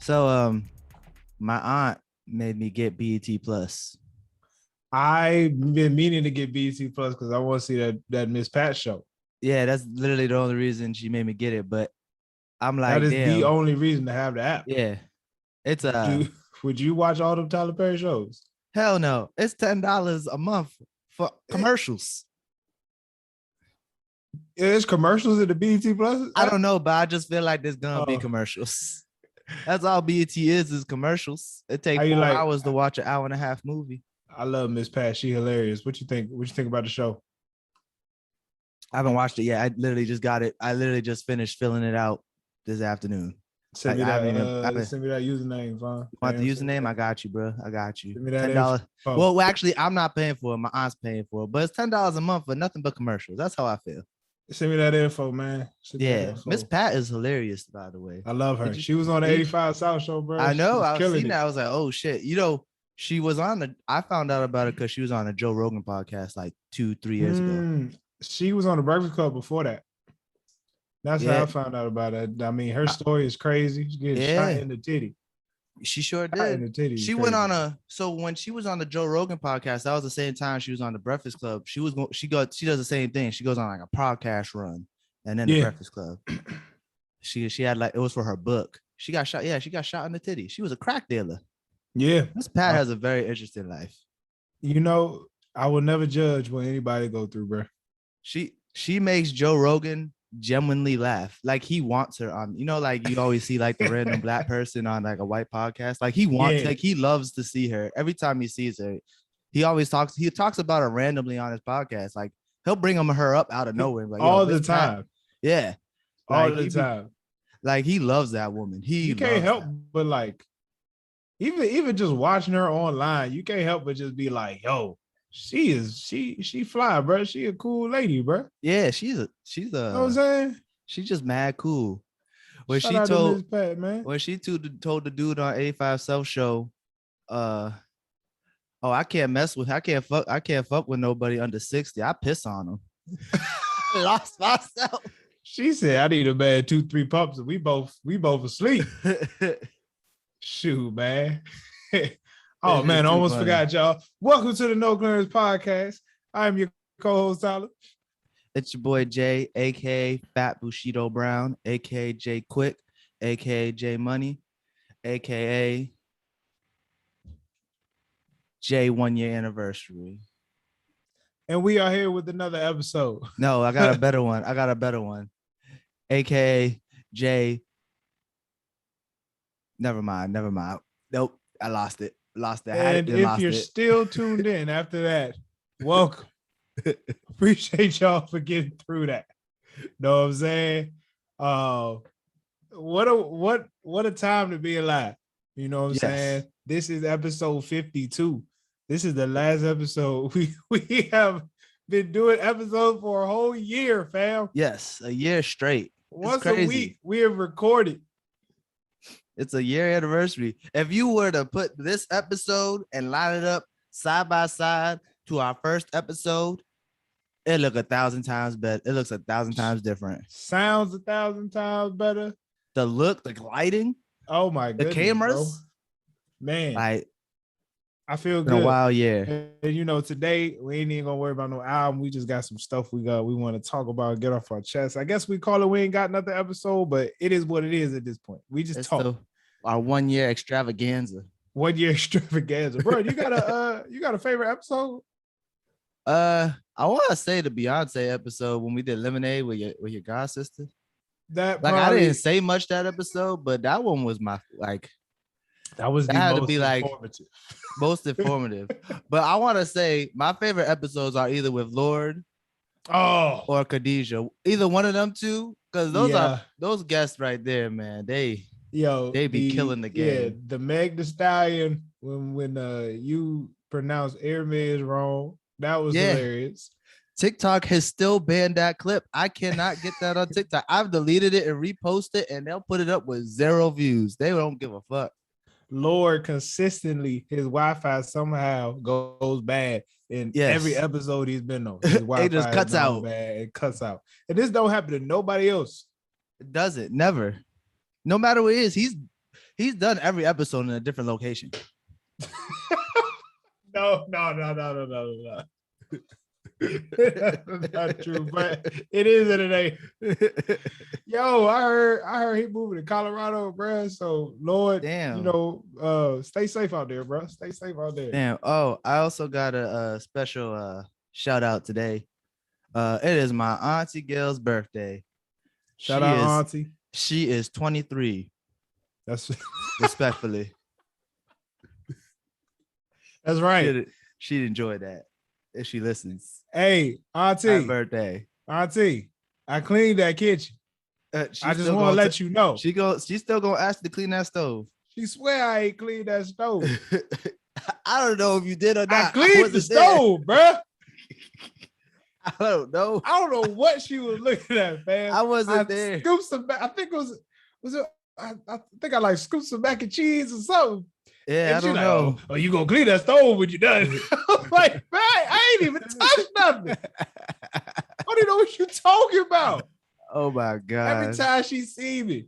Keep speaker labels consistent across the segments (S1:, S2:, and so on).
S1: So my aunt made me get BET Plus.
S2: I've been meaning to get BET Plus because I want to see that Miss Pat show.
S1: Yeah, that's literally the only reason she made me get it. But I'm like,
S2: That is
S1: damn.
S2: the only reason to have the app.
S1: Yeah, it's
S2: would you watch all them Tyler Perry shows?
S1: Hell no. It's $10 a month for commercials.
S2: There's commercials in the BET Plus.
S1: I don't know, but I just feel like there's gonna be commercials. That's all BET is commercials. It takes 4 hours to watch an hour and a half movie.
S2: I love Miss Pat. She hilarious. What you think? What you think about the show?
S1: I haven't watched it yet. I literally just got it. I literally just finished filling it out this afternoon.
S2: Send me that username, Vaughn.
S1: Want the username? I got you, bro. I got you. $10. Well, actually, I'm not paying for it. My aunt's paying for it, but it's $10 a month for nothing but commercials. That's how I feel.
S2: Send me that info, man.
S1: Miss Pat is hilarious, by the way.
S2: I love her. She was on the 85 South show, bro.
S1: I know. I was seeing that. I was like, oh shit. You know, she was on I found out about it because she was on a Joe Rogan podcast like 2-3 years ago.
S2: She was on the Breakfast Club before that. That's how I found out about it. I mean, her story is crazy. She's getting shot in the titty.
S1: She sure did. She went on so when she was on the Joe Rogan podcast, that was the same time she was on the Breakfast Club. She does the same thing. She goes on like a podcast run and then the Breakfast Club. She had it was for her book. She got shot. Yeah, she got shot in the titty. She was a crack dealer.
S2: Yeah.
S1: Miss Pat has a very interesting life.
S2: You know, I will never judge what anybody go through, bro.
S1: She makes Joe Rogan genuinely laugh. Like he wants her on, like you always see like the random black person on like a white podcast. Like he wants, like he loves to see her. Every time he sees her, he talks about her randomly on his podcast. Like he'll bring her up out of nowhere. Like,
S2: all the time.
S1: Yeah.
S2: All the time.
S1: Like he loves that woman. You
S2: can't help but like, even just watching her online, you can't help but just be like, yo, she fly, bro. She a cool lady, bro.
S1: Yeah, she's a
S2: you know what I'm saying?
S1: She's just mad cool. When
S2: Shout
S1: she
S2: out
S1: told
S2: to Ms. Pat, man.
S1: When she told the dude on 85 Self show, I can't fuck with nobody under 60. I piss on him. I lost myself.
S2: She said, I need a man 2-3 pumps, and we both asleep. Shoot, man. Oh man, I almost forgot, y'all. Welcome to the No Clearance Podcast. I'm your co-host, Tyler.
S1: It's your boy Jay, aka Fat Bushido Brown, aka Jay Quick, aka Jay Money, aka Jay 1 year anniversary.
S2: And we are here with another episode.
S1: No, I got a better one. Aka Jay. Never mind. Nope, I lost it.
S2: And if you're still tuned in after that, welcome. Appreciate y'all for getting through that. Know what I'm saying? What a time to be alive. You know what I'm saying? This is episode 52. This is the last episode. We have been doing episodes for a whole year, fam.
S1: Yes, a year straight.
S2: Once a week, we have recorded.
S1: It's a year anniversary. If you were to put this episode and line it up side by side to our first episode, it looks 1,000 times better. It looks 1,000 times different.
S2: Sounds 1,000 times better.
S1: The look, the lighting.
S2: Oh my goodness,
S1: the cameras,
S2: bro. Man.
S1: Like
S2: I feel good.
S1: A wild year.
S2: And today we ain't even gonna worry about no album. We just got some stuff we want to talk about, get off our chest. I guess we call it we ain't got another episode, but it is what it is at this point. We just talk.
S1: Our 1 year extravaganza.
S2: 1 year extravaganza. Bro, you got a favorite episode?
S1: I want to say the Beyonce episode when we did Lemonade with your god sister. I didn't say much that episode, but that one was my
S2: that was
S1: most informative. But I want to say my favorite episodes are either with Lord or Khadijah. Either one of them two, because those guests right there, man. They be killing the game.
S2: Yeah, the Meg Thee Stallion when you pronounce Hermes wrong. That was hilarious.
S1: TikTok has still banned that clip. I cannot get that on TikTok. I've deleted it and reposted it, and they'll put it up with 0 views. They don't give a fuck.
S2: Lord consistently, his Wi-Fi somehow goes bad in every episode he's been on. His Wi-Fi
S1: it just cuts out.
S2: Bad. It cuts out. And this don't happen to nobody else.
S1: It doesn't. Never. No matter what it is, He's done every episode in a different location.
S2: No. That's not true, but it is and it ain't. Yo, I heard he moving to Colorado, bro. So Lord,
S1: Damn.
S2: Stay safe out there, bro. Stay safe out there.
S1: Damn. Oh, I also got a special shout out today. It is my auntie Gail's birthday.
S2: Shout out, auntie.
S1: She is 23.
S2: That's
S1: respectfully.
S2: That's right.
S1: She'd enjoy that if she listens.
S2: Hey, auntie.
S1: Happy birthday.
S2: Auntie, I cleaned that kitchen. I just want to let you know.
S1: She's still gonna ask to clean that stove.
S2: She swear I ain't cleaned that stove.
S1: I don't know if you did or not.
S2: I cleaned the stove, bro.
S1: I don't know.
S2: I don't know what she was looking at, man.
S1: I wasn't there.
S2: Scooped some. I think it was it? I think I like scooped some mac and cheese or something.
S1: Yeah, and I don't know.
S2: Oh, you gonna clean that stove when you done? I'm like, man, I ain't even touched nothing. I don't even know what you talking about.
S1: Oh my god!
S2: Every time she see me,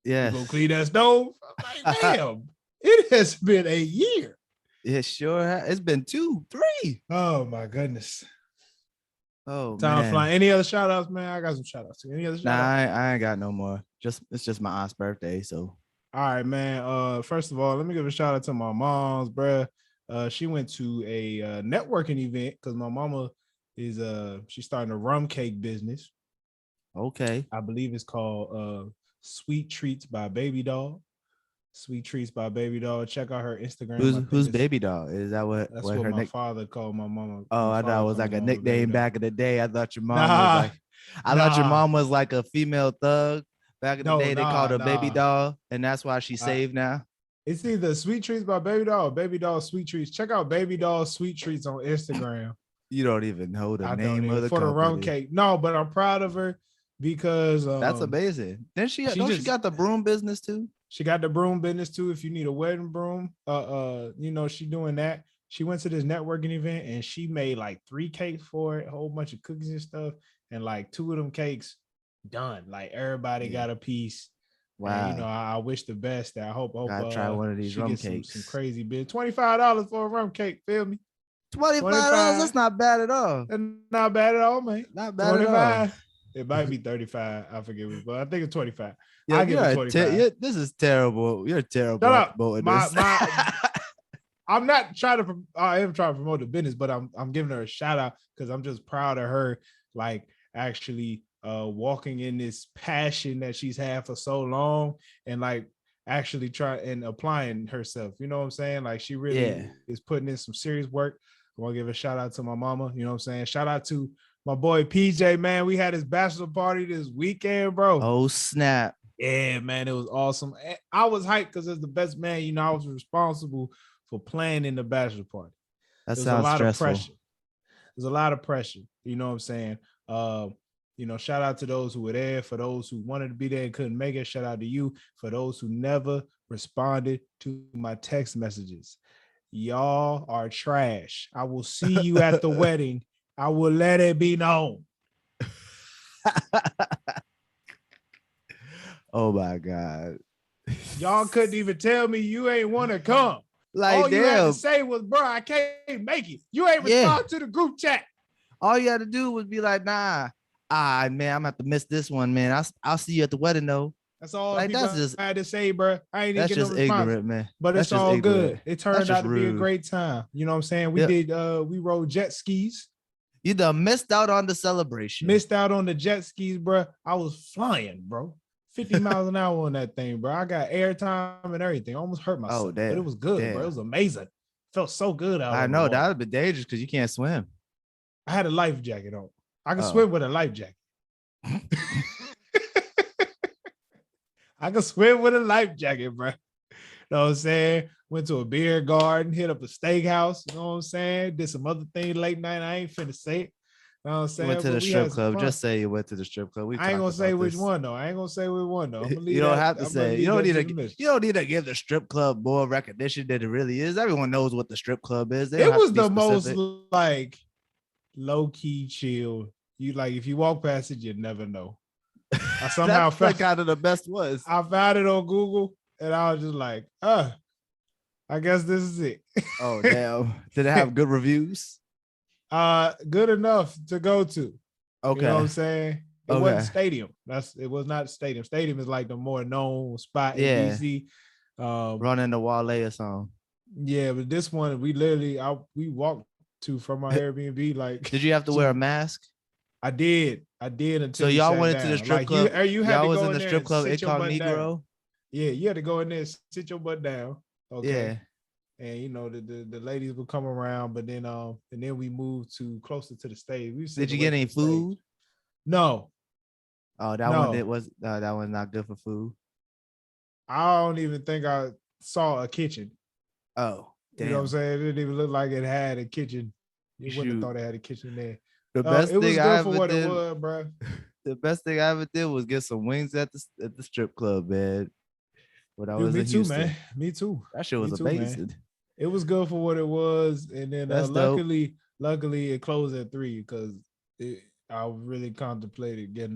S1: yeah,
S2: you gonna clean that stove? I'm like, damn, it has been a year.
S1: It sure has. It's been 2, 3.
S2: Oh my goodness.
S1: Oh,
S2: time flying. Any other shout outs, man? I got some shout outs. Any other shout outs?
S1: Nah, I ain't got no more. It's just my aunt's birthday, so.
S2: All right, man. First of all, let me give a shout out to my mom's, bruh. She went to a networking event because my mama is she's starting a rum cake business.
S1: Okay.
S2: I believe it's called Sweet Treats by Baby Doll. Sweet Treats by Baby Doll. Check out her Instagram.
S1: Who's Baby Doll? Is that what?
S2: That's what my father called my mama.
S1: Oh, I thought it was like a nickname back in the day. I thought your mom was like. I thought your mom was like a female thug. Back in the day, they called her Baby Doll, and that's why she's saved now.
S2: It's either Sweet Treats by Baby Doll or Baby Doll Sweet Treats. Check out Baby Doll Sweet Treats on Instagram.
S1: You don't even know the name of the
S2: for
S1: company.
S2: The rum cake. No, but I'm proud of her because
S1: that's amazing. Then she got the broom business too.
S2: She got the broom business too. If you need a wedding broom, she doing that. She went to this networking event and she made like 3 cakes for it, a whole bunch of cookies and stuff, and like 2 of them cakes done. Like everybody got a piece.
S1: Wow.
S2: And, I wish the best. I hope
S1: I'll try one of these rum cakes.
S2: Some crazy bid. $25 for a rum cake. Feel me?
S1: $25. That's not bad at all.
S2: That's not bad at all, man.
S1: Not bad 25. At all.
S2: It might be 35. I forget, but I think it's 25.
S1: Yeah, I give it 25. This is terrible. You're terrible.
S2: Shut up. I'm not trying to. I am trying to promote the business, but I'm giving her a shout out because I'm just proud of her. Like actually walking in this passion that she's had for so long and like actually trying and applying herself. You know what I'm saying? Like she really is putting in some serious work. I want to give a shout out to my mama. You know what I'm saying? Shout out to my boy PJ, man. We had his bachelor party this weekend, bro.
S1: Oh, snap.
S2: Yeah, man. It was awesome. I was hyped because as the best man, I was responsible for planning the bachelor party.
S1: That sounds stressful.
S2: There's a lot of pressure. You know what I'm saying? Shout out to those who were there. For those who wanted to be there and couldn't make it, shout out to you. For those who never responded to my text messages, y'all are trash. I will see you at the wedding. I will let it be known.
S1: Oh my God.
S2: Y'all couldn't even tell me you ain't want to come.
S1: Like,
S2: all you had to say was, bro, I can't make it. You ain't respond to the group chat.
S1: All you had to do was be like, nah, man, I'm gonna have to miss this one, man. I'll see you at the wedding though.
S2: That's all like, that's just, I had to say, bro. I ain't even
S1: just ignorant, man.
S2: But it's all good. It turned out to be a great time. You know what I'm saying? We rode jet skis.
S1: You done missed out on the celebration.
S2: Missed out on the jet skis, bro. I was flying, bro. 50 miles an hour on that thing, bro. I got airtime and everything. I almost hurt myself.
S1: Oh, damn.
S2: But it was good, bro. It was amazing. Felt so good out.
S1: I know that would be dangerous because you can't swim.
S2: I had a life jacket on. I can swim with a life jacket. I can swim with a life jacket, bro. You know what I'm saying? Went to a beer garden, hit up a steakhouse. You know what I'm saying? Did some other things late night. I ain't finna say it. You know what I'm saying?
S1: Went to the strip club. Just say you went to the strip club.
S2: I ain't gonna say which one though.
S1: You don't have to say. You don't need to give the strip club more recognition than it really is. Everyone knows what the strip club is.
S2: It was the most like low key chill. You like if you walk past it, you'd never know. I somehow
S1: found kind of the best was.
S2: I found it on Google. And I was just like, I guess this is it.
S1: Oh damn! Did it have good reviews?
S2: Good enough to go to.
S1: Okay.
S2: You know what I'm saying? It
S1: Okay.
S2: wasn't stadium. It was not stadium. Stadium is like the more known spot in DC.
S1: Running the Wale or something.
S2: Yeah, but this one we walked to from our Airbnb. Like,
S1: did you have to wear a mask?
S2: I did until
S1: so y'all went
S2: down.
S1: into the strip club.
S2: You had
S1: y'all
S2: to
S1: was
S2: go
S1: in the strip club incognito.
S2: Yeah, you had to go in there, sit your butt down. Okay.
S1: Yeah.
S2: And you know the ladies would come around, but then and then we moved to closer to the stage.
S1: Did you get any food?
S2: Stage. No.
S1: Oh, that one's not good for food.
S2: I don't even think I saw a kitchen.
S1: Oh, damn.
S2: You know what I'm saying? It didn't even look like it had a kitchen. You wouldn't have thought it had a kitchen there.
S1: The best
S2: it was
S1: thing
S2: good
S1: I
S2: for
S1: ever
S2: what
S1: did,
S2: it was, bro.
S1: The best thing I ever did was get some wings at the strip club, man. When I was in Houston.
S2: Man. Me too.
S1: That shit was amazing.
S2: Man. It was good for what it was, and then luckily it closed at 3 because I really contemplated getting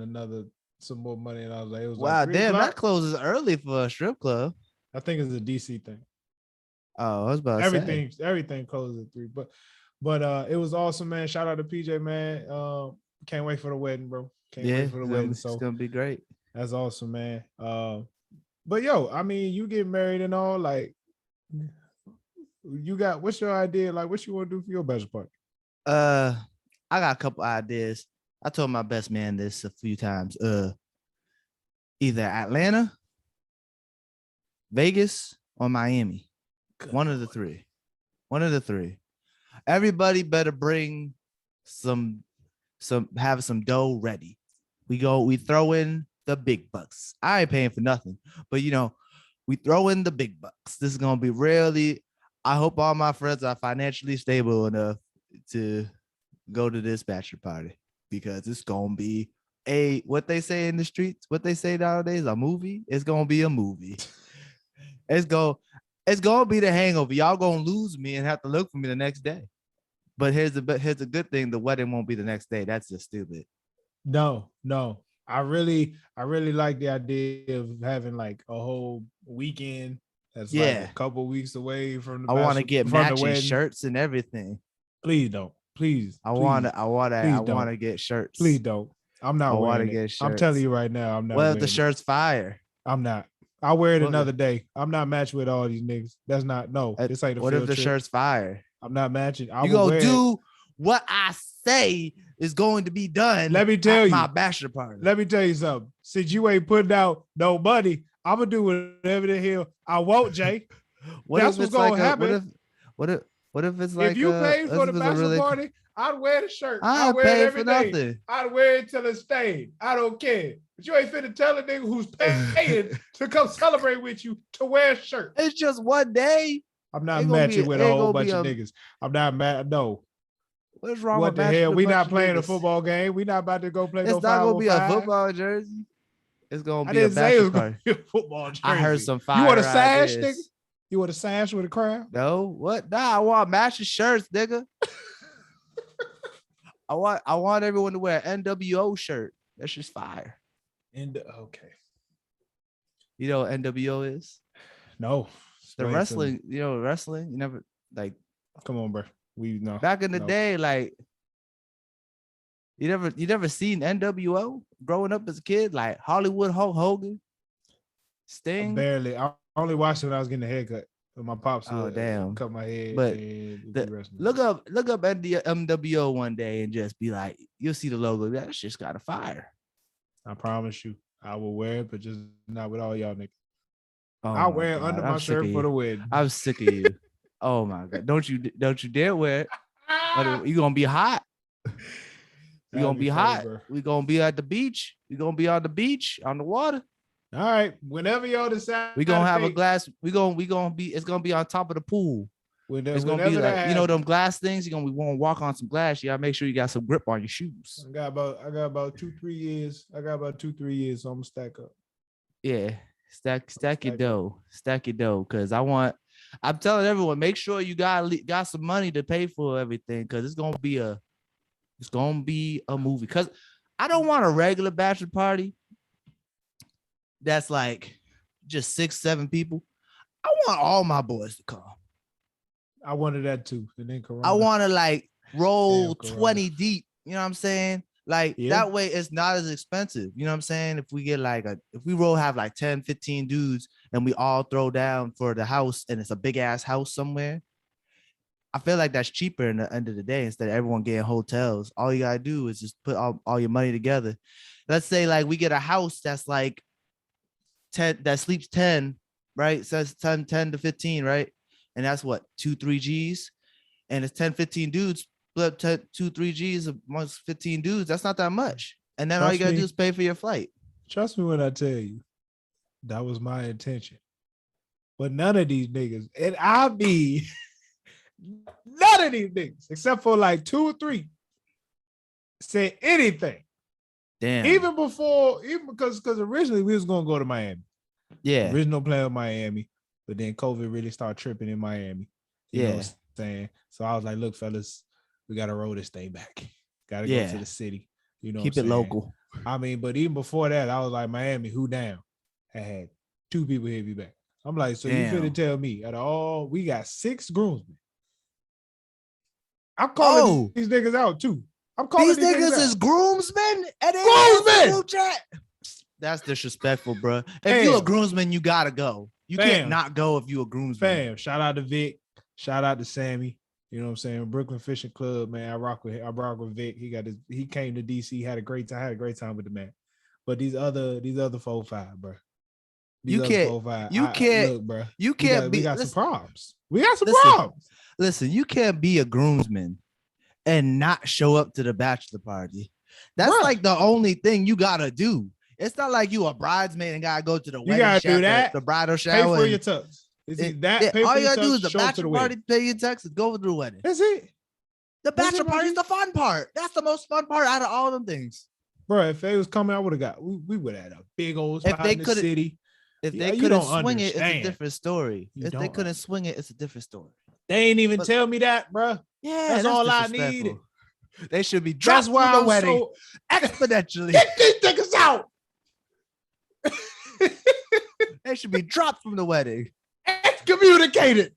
S2: some more money, and I was like, it was
S1: wow,
S2: like
S1: damn, that closes early for a strip club.
S2: I think it's a DC thing.
S1: Oh, I was about to
S2: say everything closes at 3, but it was awesome, man. Shout out to PJ, man. Can't wait for the wedding, bro. Can't wait for the wedding.
S1: So it's gonna be great.
S2: That's awesome, man. But yo, I mean, you get married and all, like, what's your idea? Like, what you want to do for your bachelor party?
S1: I got a couple ideas. I told my best man this a few times. Either Atlanta, Vegas, or Miami. One of the three. Everybody better bring have some dough ready. We throw in the big bucks. I ain't paying for nothing, but we throw in the big bucks. This is gonna be really. I hope all my friends are financially stable enough to go to this bachelor party because it's gonna be what they say in the streets, what they say nowadays, a movie. It's gonna be a movie. It's gonna be The Hangover. Y'all gonna lose me and have to look for me the next day. But here's a good thing: the wedding won't be the next day. That's just stupid.
S2: No. I really like the idea of having like a whole weekend that's like a couple weeks away from the.
S1: I want to get matching shirts and everything.
S2: Please don't. Please.
S1: I want to get shirts.
S2: Please don't. I'm not wearing it. Shirts. I'm telling you right now, I'm not.
S1: Well, if the shirt's fire,
S2: I'm not. I'll wear it another day. I'm not matching with all these niggas. That's not this ain't a
S1: what if the shirt's fire?
S2: I'm not matching.
S1: You go do what I say is going to be done.
S2: Let me tell you,
S1: my bachelor party.
S2: Let me tell you something. Since you ain't putting out no money, I'm gonna do whatever the hell I want, Jay. That's what's gonna happen.
S1: What if it's like
S2: if you paid for the bachelor party, I'd wear the shirt. I'd wear it every day. Nothing. I'd wear it till it's stained. I don't care. But you ain't finna tell a nigga who's paying to come celebrate with you to wear a shirt.
S1: It's just one day.
S2: I'm not matching with a whole bunch of niggas. I'm not mad. No.
S1: What's wrong
S2: with
S1: the
S2: hell? We not playing a football game. We not about to go play no 5-on-5.
S1: It's not gonna be a football jersey. It's gonna be
S2: a bachelor party. Be a football jersey.
S1: I heard some fire.
S2: You want a sash, nigga? You want a sash with a crown?
S1: No. What? Nah, I want matching shirts, nigga. I want everyone to wear an NWO shirt. That's just fire.
S2: Okay.
S1: You know what NWO is?
S2: No.
S1: The wrestling, wrestling. You never like.
S2: Come on, bro. We know.
S1: Back in the day, like you never seen NWO growing up as a kid, like Hollywood Hulk Hogan, Sting.
S2: Barely. I only watched it when I was getting a haircut. My pops.
S1: Damn.
S2: Cut my head.
S1: But look up MWO one day and just be like, you'll see the logo. That shit's got a fire.
S2: I promise you, I will wear it, but just not with all y'all niggas.
S1: Oh
S2: I'll wear it under my shirt for the wedding.
S1: I'm sick of you. Oh my god! Don't you dare wear it. You're gonna be hot. You're gonna be hot. We're gonna be at the beach. We're gonna be on the beach on the water.
S2: All right. Whenever y'all decide,
S1: we're gonna have a glass. It's gonna be on top of the pool. It's gonna be like them glass things. You're gonna walk on some glass. You gotta make sure you got some grip on your shoes.
S2: I got about 2-3 years. So I'm gonna stack up.
S1: Yeah. Stack your dough. Cause I'm telling everyone, make sure you got some money to pay for everything. Cause it's gonna be a movie. Cause I don't want a regular bachelor party that's like just 6-7 people. I want all my boys to come.
S2: I wanted that too. And then Corona.
S1: I want to like roll 20 deep. You know what I'm saying? Like that way it's not as expensive. You know what I'm saying? If we get like if we have like 10, 15 dudes and we all throw down for the house and it's a big ass house somewhere, I feel like that's cheaper in the end of the day instead of everyone getting hotels. All you gotta do is just put all your money together. Let's say like we get a house that's like 10 that sleeps 10, right? So that's 10 to 15, right? And that's what 2-3 G's, and it's 10-15 dudes split 2-3 G's amongst 15 dudes. That's not that much. And then all you gotta do is pay for your flight.
S2: Trust me when I tell you, that was my intention. But none of these niggas, and I mean none of these niggas, except for like 2 or 3, said anything.
S1: Damn.
S2: Even because originally we was gonna go to Miami.
S1: Yeah.
S2: Original plan of Miami, but then COVID really started tripping in Miami. You know what I'm saying? So I was like, look, fellas, we gotta roll this thing back. Gotta go to the city. You know,
S1: keep it local.
S2: I mean, but even before that, I was like, Miami, who down? I had 2 people hit me back. I'm like, so you finna tell me at all we got 6 groomsmen. I'm calling these niggas out too. I'm calling these niggas
S1: is groomsmen.
S2: Groomsmen.
S1: That's disrespectful, bro. If you a groomsman, you gotta go. You can't not go if you a groomsman.
S2: Fam, shout out to Vic. Shout out to Sammy. You know what I'm saying? Brooklyn Fishing Club, man. I rock with Vic. He came to DC, had a great time with the man. But these other 4-5, bro.
S1: You can't look,
S2: bro.
S1: You can't
S2: we got some problems. We got some problems.
S1: Listen, you can't be a groomsman and not show up to the bachelor party. That's like the only thing you gotta do. It's not like you a bridesmaid and gotta go to the wedding shower, the bridal shower.
S2: Pay for your tux.
S1: All you gotta do is the bachelor party, pay your taxes, go to the wedding.
S2: That's it.
S1: The bachelor party is the fun part. That's the most fun part out of all them things.
S2: Bro, if they was coming, I would have got. We would have had a big old spot in the city.
S1: If they couldn't swing it, it's a different story. If they couldn't swing it, it's a different story.
S2: They ain't even tell me that, bro.
S1: Yeah,
S2: that's all I needed.
S1: They should be dropped from the wedding exponentially.
S2: Get these niggas out.
S1: They should be dropped from the wedding.
S2: Excommunicated.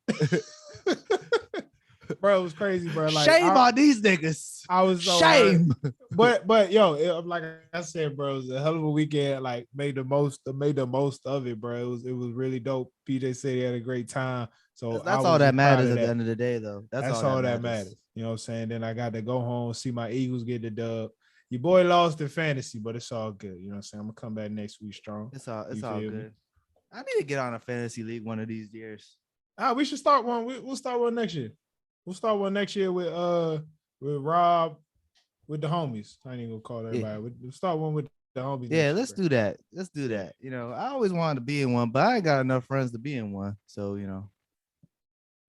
S2: Bro, it was crazy, bro. Like,
S1: shame on these niggas.
S2: I was so
S1: shame.
S2: But yo, like I said, bro, it was a hell of a weekend. Like made the most of it, bro. It was really dope. PJ said he had a great time. So
S1: that's all that matters at the end of the day, though.
S2: That's all that matters. You know what I'm saying? Then I got to go home, see my Eagles get the dub. Your boy lost in fantasy, but it's all good. You know what I'm saying? I'm gonna come back next week strong.
S1: It's all good. I need to get on a fantasy league one of these years.
S2: We should start one. We'll start one next year. We'll start one next year with Rob, with the homies. I ain't even gonna call everybody. We'll start one with the homies.
S1: Yeah, let's do that. Let's do that. You know, I always wanted to be in one, but I ain't got enough friends to be in one. So, you know,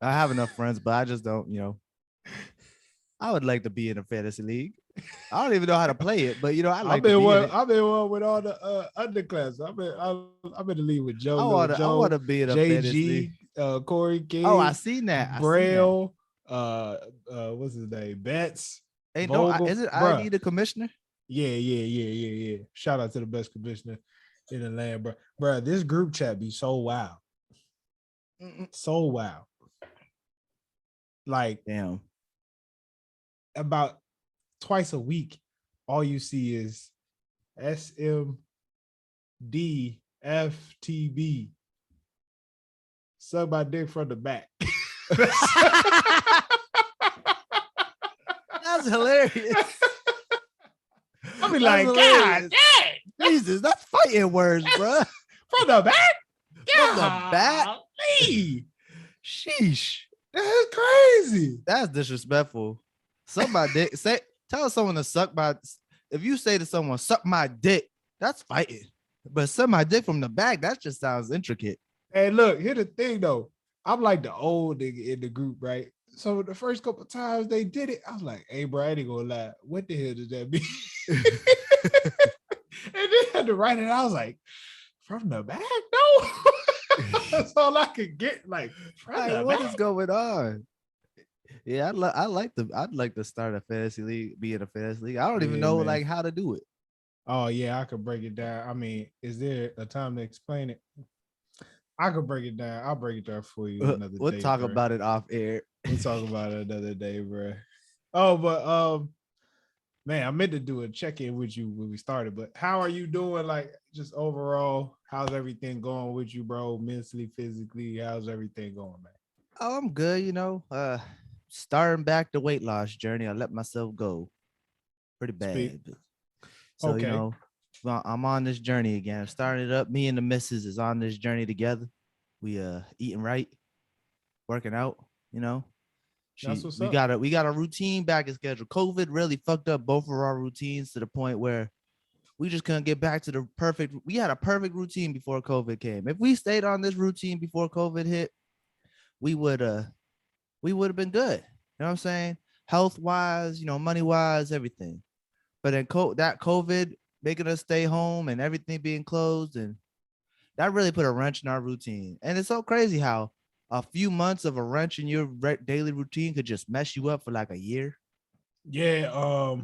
S1: I have enough friends, but I just don't, you know. I would like to be in a fantasy league. I don't even know how to play it, but you know, I've been
S2: one with all the underclass. I've been in the league with Joe.
S1: I want to be in a fantasy
S2: league. Corey King.
S1: Oh, I seen that.
S2: Braille. What's his name? Betts.
S1: Hey, no, is it ID the commissioner?
S2: Yeah. Shout out to the best commissioner in the land, bro. Bro, this group chat be so wild. So wild. Like,
S1: damn.
S2: About twice a week, all you see is SMDFTB. Suck my dick from the back.
S1: That's hilarious.
S2: I be like, God dang.
S1: Jesus, that's fighting words, bro.
S2: From the back?
S1: From the back? Sheesh.
S2: That's crazy.
S1: That's disrespectful. Suck my dick. Tell someone to suck my. If you say to someone, suck my dick, that's fighting. But suck my dick from the back, that just sounds intricate.
S2: Hey, look, here's the thing though. I'm like the old nigga in the group, right? So the first couple of times they did it, I was like, hey, bro, I ain't gonna lie. What the hell does that mean? And then I had to write it. I was like, from the back? No. That's all I could get. Like,
S1: what is going on? Yeah, I'd like to start a fantasy league, be in a fantasy league. I don't even know like how to do it.
S2: Oh yeah, I could break it down. I mean, is there a time to explain it? I could break it down. I'll break it down for you another
S1: We'll
S2: day.
S1: talk
S2: bro.
S1: about it off air.
S2: We'll talk about it another day, bro. Oh, but man, I meant to do a check-in with you when we started, but how are you doing? Like, just overall, how's everything going with you, bro? Mentally, physically, how's everything going, man?
S1: Oh, I'm good, starting back the weight loss journey. I let myself go pretty
S2: Speak.
S1: bad. So,
S2: Okay.
S1: well, I'm on this journey again. I'm starting it up. Me and the missus is on this journey together. We eating right, working out,
S2: That's what's
S1: we
S2: up.
S1: got a routine back in schedule. COVID really fucked up both of our routines to the point where we just couldn't get back to the perfect. We had a perfect routine before COVID came. If we stayed on this routine before COVID hit, we would have been good. You know what I'm saying? Health wise, money wise, everything. But then that COVID making us stay home and everything being closed, and that really put a wrench in our routine. And it's so crazy how a few months of a wrench in your daily routine could just mess you up for like a year.
S2: Yeah.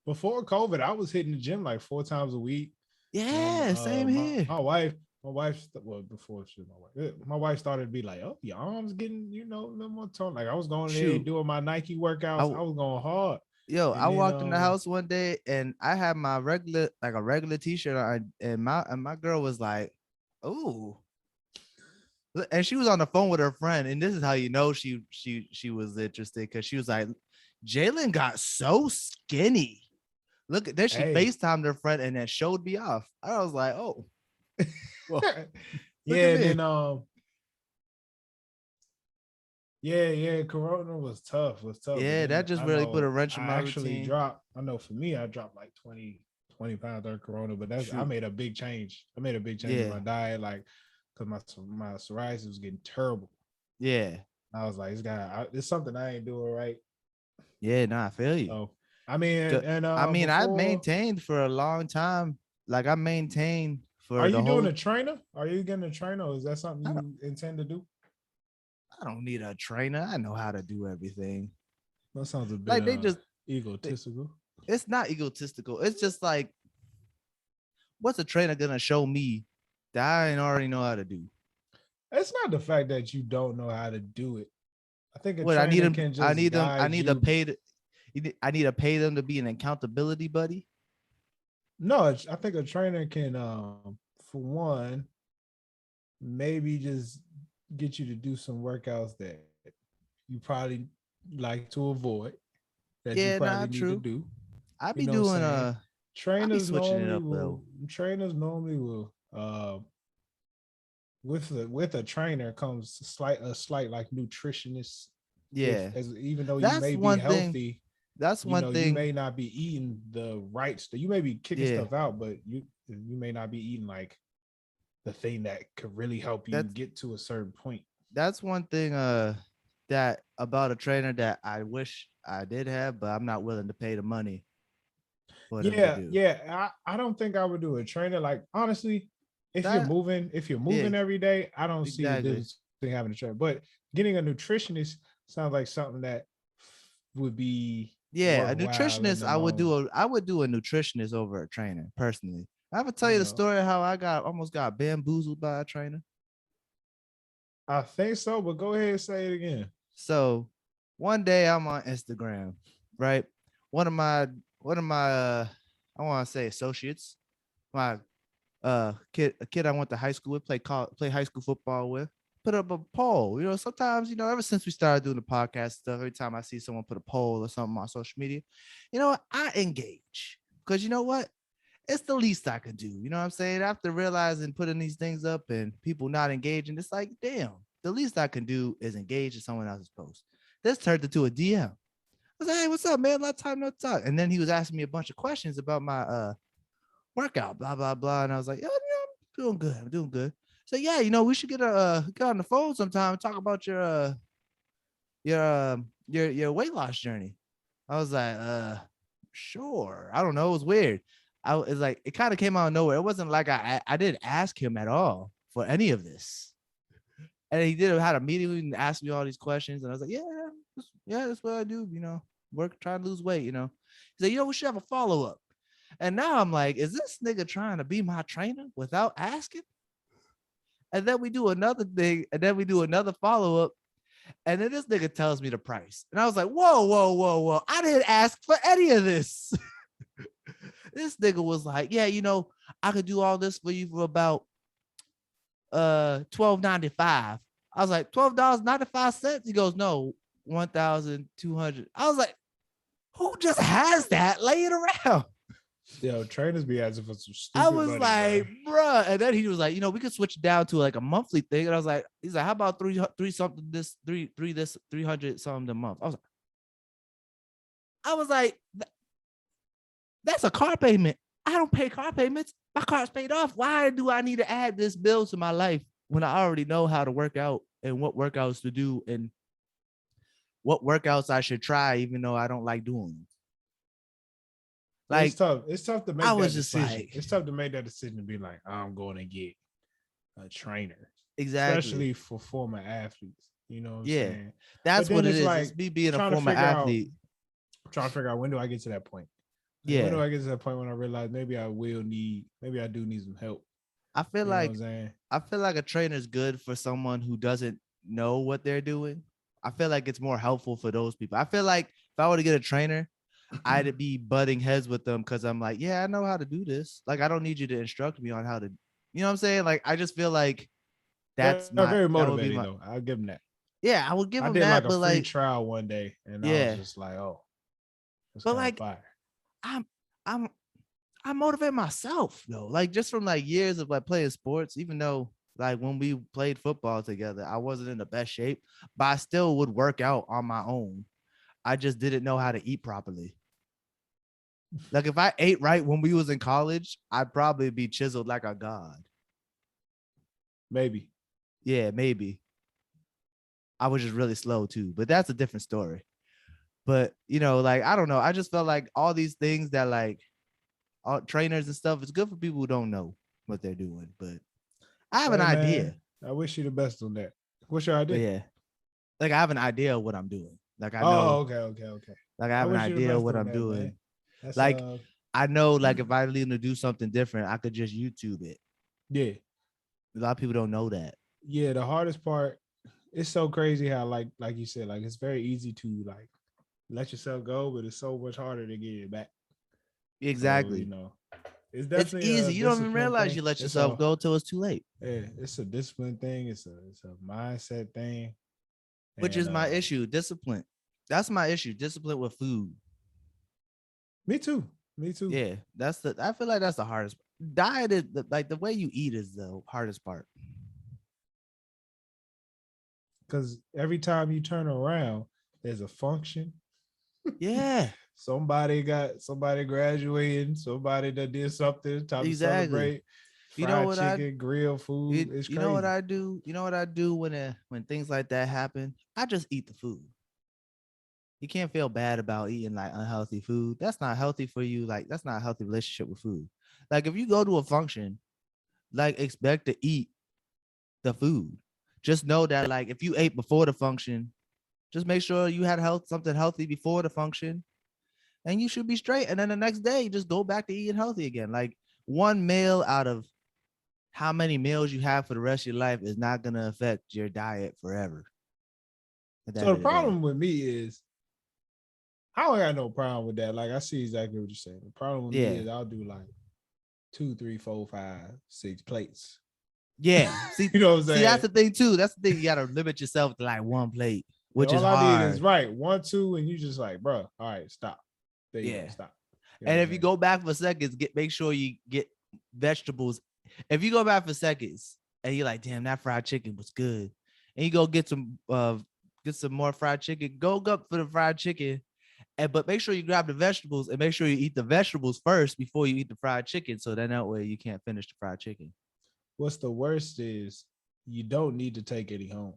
S2: Before COVID, I was hitting the gym like 4 times a week.
S1: Yeah, same here.
S2: My wife, well, before she was my wife started to be like, "Oh, your arms getting, a little more tone." Like I was going there doing my Nike workouts. I was going hard.
S1: I walked in the house one day and I had my regular t-shirt on, and my girl was like, "Oh," and she was on the phone with her friend, and this is how you know she was interested, because she was like, "Jalen got so skinny." Look, then she FaceTimed her friend and then showed me off. I was like, "Oh, well,
S2: yeah." And then yeah. Corona was tough.
S1: Yeah, that just really put a wrench in my routine.
S2: I know for me, I dropped like 20 pounds during Corona, but I made a big change. I made a big change in my diet, like because my psoriasis was getting terrible.
S1: Yeah.
S2: I was like, it's something I ain't doing right.
S1: Yeah, I feel you.
S2: So, I mean,
S1: I maintained for a long time. Like I maintained for
S2: Are you doing a trainer? Are you getting a trainer? Or is that something you intend to do?
S1: I don't need a trainer. I know how to do everything.
S2: That sounds a bit
S1: like they just
S2: egotistical.
S1: It's not egotistical. It's just like, what's a trainer gonna show me that I ain't already know how to do?
S2: It's not the fact that you don't know how to do it. I think
S1: I need them to pay them to be an accountability buddy.
S2: No, I think a trainer can, for one, maybe just get you to do some workouts that you probably like to avoid, that you probably need to do.
S1: I be doing
S2: trainers normally will with a trainer comes a slight like nutritionist.
S1: Yeah.
S2: Even though you may be healthy,
S1: that's one thing.
S2: You may not be eating the right stuff. You may be kicking stuff out, but you may not be eating like the thing that could really help you get to a certain point.
S1: That's one thing that about a trainer that I wish I did have, but I'm not willing to pay the money for them to do.
S2: Yeah. I don't think I would do a trainer. Like honestly, if you're moving every day, I don't see the difference between having a trainer. But getting a nutritionist sounds like something that would be
S1: a nutritionist. I would do a nutritionist over a trainer personally. I ever tell you the story of how I almost got bamboozled by a trainer?
S2: I think so, but go ahead and say it again.
S1: So one day I'm on Instagram, right? One of my I want to say associates, my a kid I went to high school with, play high school football with, put up a poll. Sometimes, ever since we started doing the podcast stuff, every time I see someone put a poll or something on social media, I engage, because you know what? It's the least I could do. You know what I'm saying? After realizing putting these things up and people not engaging, it's like, damn, the least I can do is engage in someone else's post. This turned into a DM. I was like, hey, what's up, man? Lot time no talk. And then he was asking me a bunch of questions about my workout, blah, blah, blah. And I was like, I'm doing good. So yeah, we should get on the phone sometime and talk about your weight loss journey. I was like, sure. I don't know. It was weird. It's like, it kind of came out of nowhere. It wasn't like I didn't ask him at all for any of this. And he had a meeting and asked me all these questions. And I was like, yeah, that's what I do. Work, trying to lose weight, He's like, we should have a follow-up. And now I'm like, is this nigga trying to be my trainer without asking? And then we do another thing, and then we do another follow-up. And then this nigga tells me the price. And I was like, whoa, whoa, whoa, whoa. I didn't ask for any of this. This nigga was like, yeah, I could do all this for you for about $12.95. I was like, $12.95. He goes, no, 1,200. I was like, who just has that laying around?
S2: Yo, trainers be asking for some stupid
S1: I was
S2: money,
S1: like, bruh. And then he was like, we could switch it down to like a monthly thing. And I was like, he's like, how about three something this, three this, 300 something a month? I was like, that's a car payment. I don't pay car payments. My car's paid off. Why do I need to add this bill to my life when I already know how to work out and what workouts to do and what workouts I should try, even though I don't like doing them? Like,
S2: it's tough. It's tough to make that decision.
S1: Like,
S2: it's tough to make that decision to be like, I'm going to get a trainer.
S1: Exactly.
S2: Especially for former athletes. You know what I'm
S1: yeah.
S2: saying?
S1: That's what it is.
S2: Like,
S1: it's me being a former athlete.
S2: I'm trying to figure out, when do I get to that point? Like,
S1: yeah.
S2: when do I get to that point when I realize maybe I do need some help?
S1: I feel like a trainer is good for someone who doesn't know what they're doing. I feel like it's more helpful for those people. I feel like if I were to get a trainer, I'd be butting heads with them because I'm like, yeah, I know how to do this. Like, I don't need you to instruct me on how to, you know what I'm saying? Like, I just feel like that's
S2: very motivating though. I'll give them that.
S1: Yeah, I would give them that.
S2: I did like a free trial one day, and I was just like, oh,
S1: but like, fire. I motivate myself though, like just from like years of like playing sports. Even though like when we played football together, I wasn't in the best shape, but I still would work out on my own. I just didn't know how to eat properly. Like if I ate right when we was in college, I'd probably be chiseled like a god.
S2: Maybe.
S1: Yeah, maybe. I was just really slow too, but that's a different story. But like, I don't know. I just felt like all these things that like all trainers and stuff, it's good for people who don't know what they're doing. But I have an idea.
S2: I wish you the best on that. What's your idea?
S1: But yeah. Like I have an idea of what I'm doing. Like I know.
S2: Oh, okay.
S1: Like I have an idea of what I'm doing. Like I know, like if I need to do something different, I could just YouTube it.
S2: Yeah.
S1: A lot of people don't know that.
S2: Yeah, the hardest part, it's so crazy how like you said, like it's very easy to like let yourself go, but it's so much harder to get it back.
S1: Exactly.
S2: So, it's definitely
S1: easy. You don't even realize you let yourself go till it's too late.
S2: Yeah, it's a discipline thing. It's a mindset thing.
S1: Which is my issue. Discipline. That's my issue. Discipline with food.
S2: Me too.
S1: Yeah, I feel like that's the hardest. Diet is like the way you eat is the hardest part.
S2: Because every time you turn around, there's a function.
S1: Yeah.
S2: somebody graduating, somebody that did something, time to celebrate. Fried chicken, grilled food. It's crazy.
S1: You know what I do? You know what I do when things like that happen? I just eat the food. You can't feel bad about eating like unhealthy food. That's not healthy for you. Like that's not a healthy relationship with food. Like if you go to a function, like expect to eat the food. Just know that like if you ate before the function, just make sure you had something healthy before the function, and you should be straight. And then the next day, just go back to eating healthy again. Like one meal out of how many meals you have for the rest of your life is not going to affect your diet forever.
S2: So the problem with me is I don't got no problem with that. Like I see exactly what you're saying. The problem with me is I'll do like 2, 3, 4, 5, 6 plates.
S1: Yeah. See,
S2: you know what I'm saying?
S1: See, that's the thing too. That's the thing. You got to limit yourself to like one plate, which is hard. All I need is
S2: 1, 2, and you just like, bro, all right, stop. There you go, stop. You know
S1: and if you go back for seconds, make sure you get vegetables. If you go back for seconds and you're like, damn, that fried chicken was good, and you go get some more fried chicken, go up for the fried chicken, but make sure you grab the vegetables and make sure you eat the vegetables first before you eat the fried chicken, so then that way you can't finish the fried chicken.
S2: What's the worst is you don't need to take any home.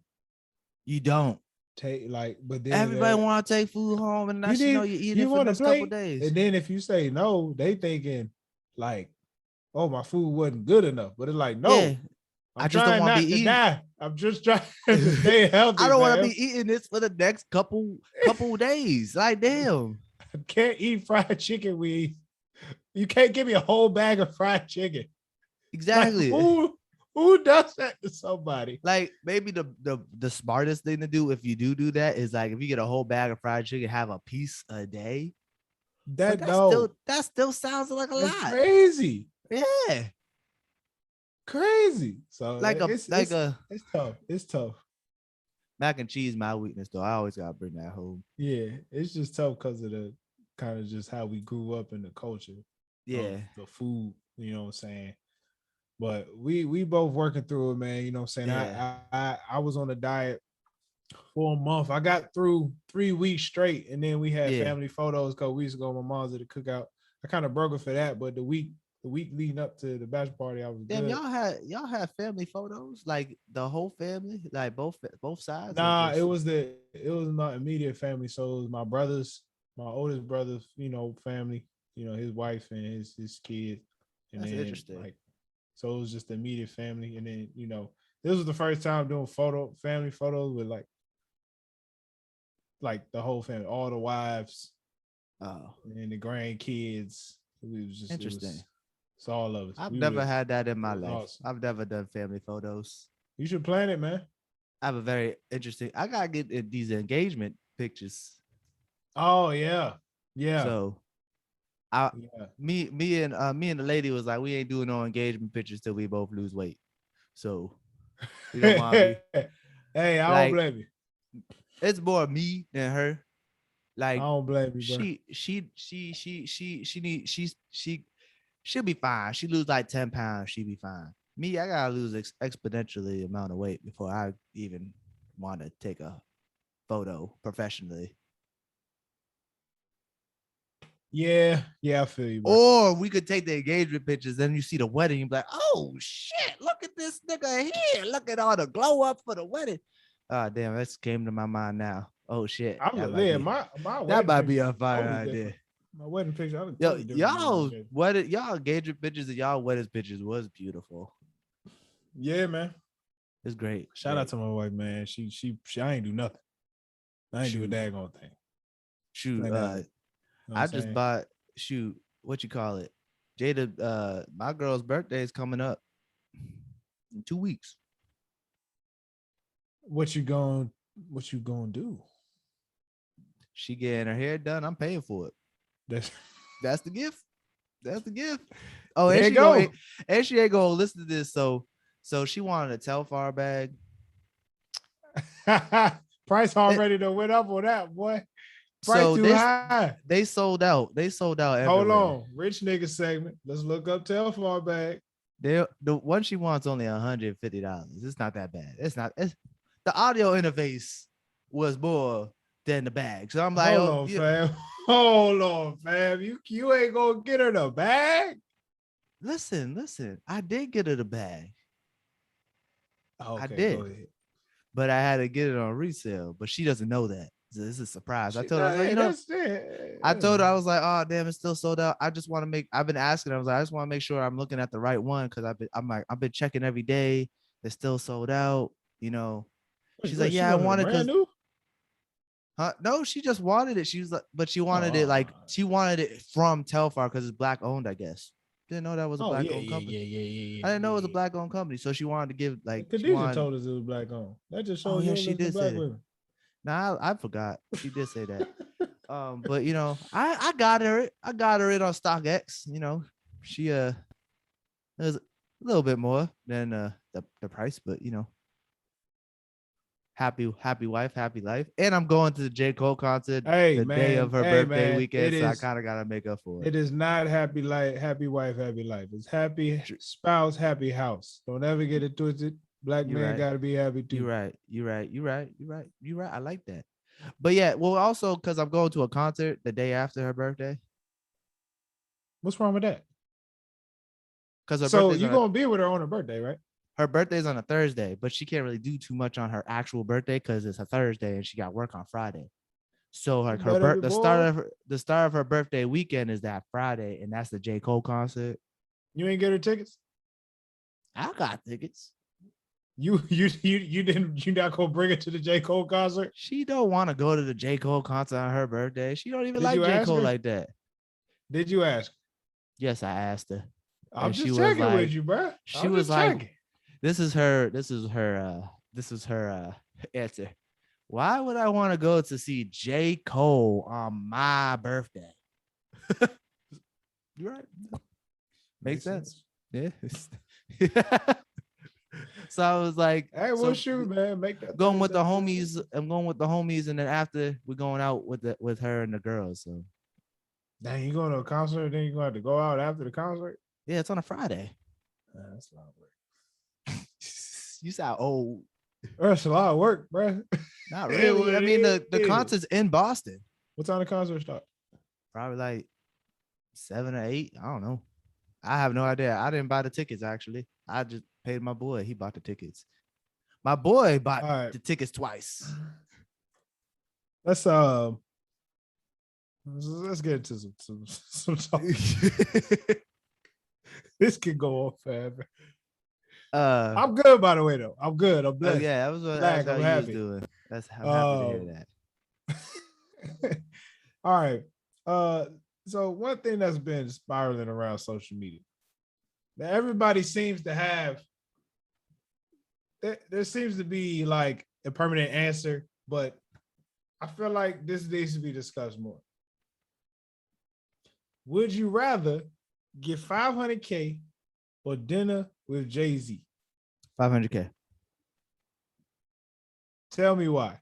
S1: You don't.
S2: But then
S1: everybody want to take food home, and that's you eat it for the next couple days.
S2: And then if you say no, they thinking like, oh, my food wasn't good enough. But it's like, no,
S1: I just don't want to be eating.
S2: Die. I'm just trying to stay healthy.
S1: I don't want to be eating this for the next couple days. Like, damn,
S2: I can't eat fried chicken. You can't give me a whole bag of fried chicken.
S1: Exactly.
S2: Like, Who does that to somebody?
S1: Like maybe the smartest thing to do if you do that is like if you get a whole bag of fried chicken, have a piece a day. But that still sounds like a
S2: that's
S1: lot.
S2: crazy.
S1: Yeah,
S2: crazy. So it's tough. It's tough.
S1: Mac and cheese, my weakness though. I always gotta bring that home.
S2: Yeah, it's just tough because of the kind of just how we grew up in the culture.
S1: Yeah,
S2: the food. You know what I'm saying? But we both working through it, man. You know what I'm saying?
S1: Yeah.
S2: I was on a diet for a month. I got through 3 weeks straight, and then we had family photos a couple weeks ago. My mom's at the cookout. I kind of broke it for that, but the week leading up to the bachelor party, I was
S1: damn.
S2: good.
S1: Y'all had family photos, like the whole family, like both sides.
S2: Nah, it was my immediate family. So it was my brothers, my oldest brother's, family, his wife and his kids. And
S1: that's
S2: then
S1: interesting.
S2: like, so it was just the immediate family. And then, this was the first time doing family photos with like the whole family, all the wives, and the grandkids. It was just
S1: interesting.
S2: It's all of us.
S1: I've never had that in my life. Awesome. I've never done family photos.
S2: You should plan it, man.
S1: I have a very interesting. I gotta get these engagement pictures.
S2: Oh yeah.
S1: So, me and the lady was like, we ain't doing no engagement pictures till we both lose weight. So, you don't want me.
S2: Hey, I don't blame you.
S1: It's more me than her. Like,
S2: I don't blame you, bro.
S1: She'll be fine. She lose like 10 pounds, she'll be fine. Me, I gotta lose exponentially amount of weight before I even want to take a photo professionally.
S2: Yeah, I feel you, bro.
S1: Or we could take the engagement pictures, then you see the wedding, you'd be like, oh shit, look at this nigga here. Look at all the glow up for the wedding. Oh damn, that came to my mind now. Oh shit.
S2: My
S1: that might be a fire idea.
S2: My wedding picture.
S1: Y'all engagement pictures and y'all wedding pictures was beautiful.
S2: Yeah, man.
S1: It's great.
S2: Shout out to my wife, man. She I ain't do nothing. I ain't do a daggone thing.
S1: Shoot, I just bought what you call it? Jada, my girl's birthday is coming up in 2 weeks.
S2: What you gonna do?
S1: She getting her hair done. I'm paying for it. That's the gift. That's the gift. Oh, and she ain't gonna listen to this. So she wanted a Telfar bag.
S2: Price already done went up on that, boy. Price so too high.
S1: They sold out. Everywhere.
S2: Hold on, rich nigga segment. Let's look up Telfar bag.
S1: The one she wants only $150. It's not that bad. It's the audio interface was more than the bag. So I'm like,
S2: hold on, fam. You ain't gonna get her the bag.
S1: Listen. I did get her the bag.
S2: Okay,
S1: I did,
S2: go ahead.
S1: But I had to get it on resale. But she doesn't know that. So this is a surprise. I told her, I told her, I was like, oh damn, it's still sold out. I just want to make. I've been asking. I was like, I just want to make sure I'm looking at the right one because I've been checking every day. It's still sold out. She's like, yeah, I wanted because. No, she just wanted it. She was like, but she wanted it like she wanted it from Telfar because it's black owned, I guess. Didn't know that was a black owned company.
S2: Yeah.
S1: I didn't know it was a black owned company, so she wanted to give like.
S2: Khadijah told us it was black owned. That just shows you
S1: she did
S2: black
S1: say
S2: women.
S1: Nah, I forgot. She did say that. But I got her it on StockX. She it was a little bit more than the price, but happy wife, happy life. And I'm going to the J. Cole concert the day of her birthday weekend, so I kind of gotta make up for it.
S2: It is not happy life, happy wife, happy life. It's happy spouse, happy house. Don't ever get it twisted. Black man gotta be happy too.
S1: You're right. I like that. But yeah, well, also because I'm going to a concert the day after her birthday.
S2: What's wrong with that?
S1: Because
S2: you're gonna be with her on her birthday, right?
S1: Her birthday's on a Thursday, but she can't really do too much on her actual birthday because it's a Thursday and she got work on Friday. So like the start of her birthday weekend is that Friday, and that's the J. Cole concert.
S2: You ain't get her tickets?
S1: I got tickets.
S2: You not gonna bring her to the J. Cole concert?
S1: She don't want to go to the J. Cole concert on her birthday. She don't even like J. Cole like that.
S2: Did you ask?
S1: Yes, I asked her.
S2: I'm just checking with you, bro.
S1: She was like, This is her answer. Why would I want to go to see J. Cole on my birthday? You're right. Makes sense. Yeah. So I was like,
S2: hey, well, shoot, man, make that
S1: going with the homies. I'm going with the homies, and then after we're going out with her and the girls. So
S2: dang, you going to a concert, then you're gonna have to go out after the concert?
S1: yeah, it's on a Friday.
S2: That's a lot of work.
S1: You sound old.
S2: That's a lot of work, bro.
S1: Not really. I mean, the concert's in Boston.
S2: What time the concert start?
S1: Probably like 7 or 8. I don't know. I have no idea. I didn't buy the tickets, actually. I just paid my boy. He bought the tickets. My boy bought the tickets twice.
S2: Let's get into some talk. This could go on forever. I'm good, by the way, though. I'm good. I'm blessed.
S1: Yeah, that was what I'm happy. Doing. I'm happy to hear
S2: that. All right. So one thing that's been spiraling around social media, that everybody seems to have, there seems to be like a permanent answer, but I feel like this needs to be discussed more. Would you rather get $500K or dinner with Jay-Z?
S1: $500K.
S2: Tell me why.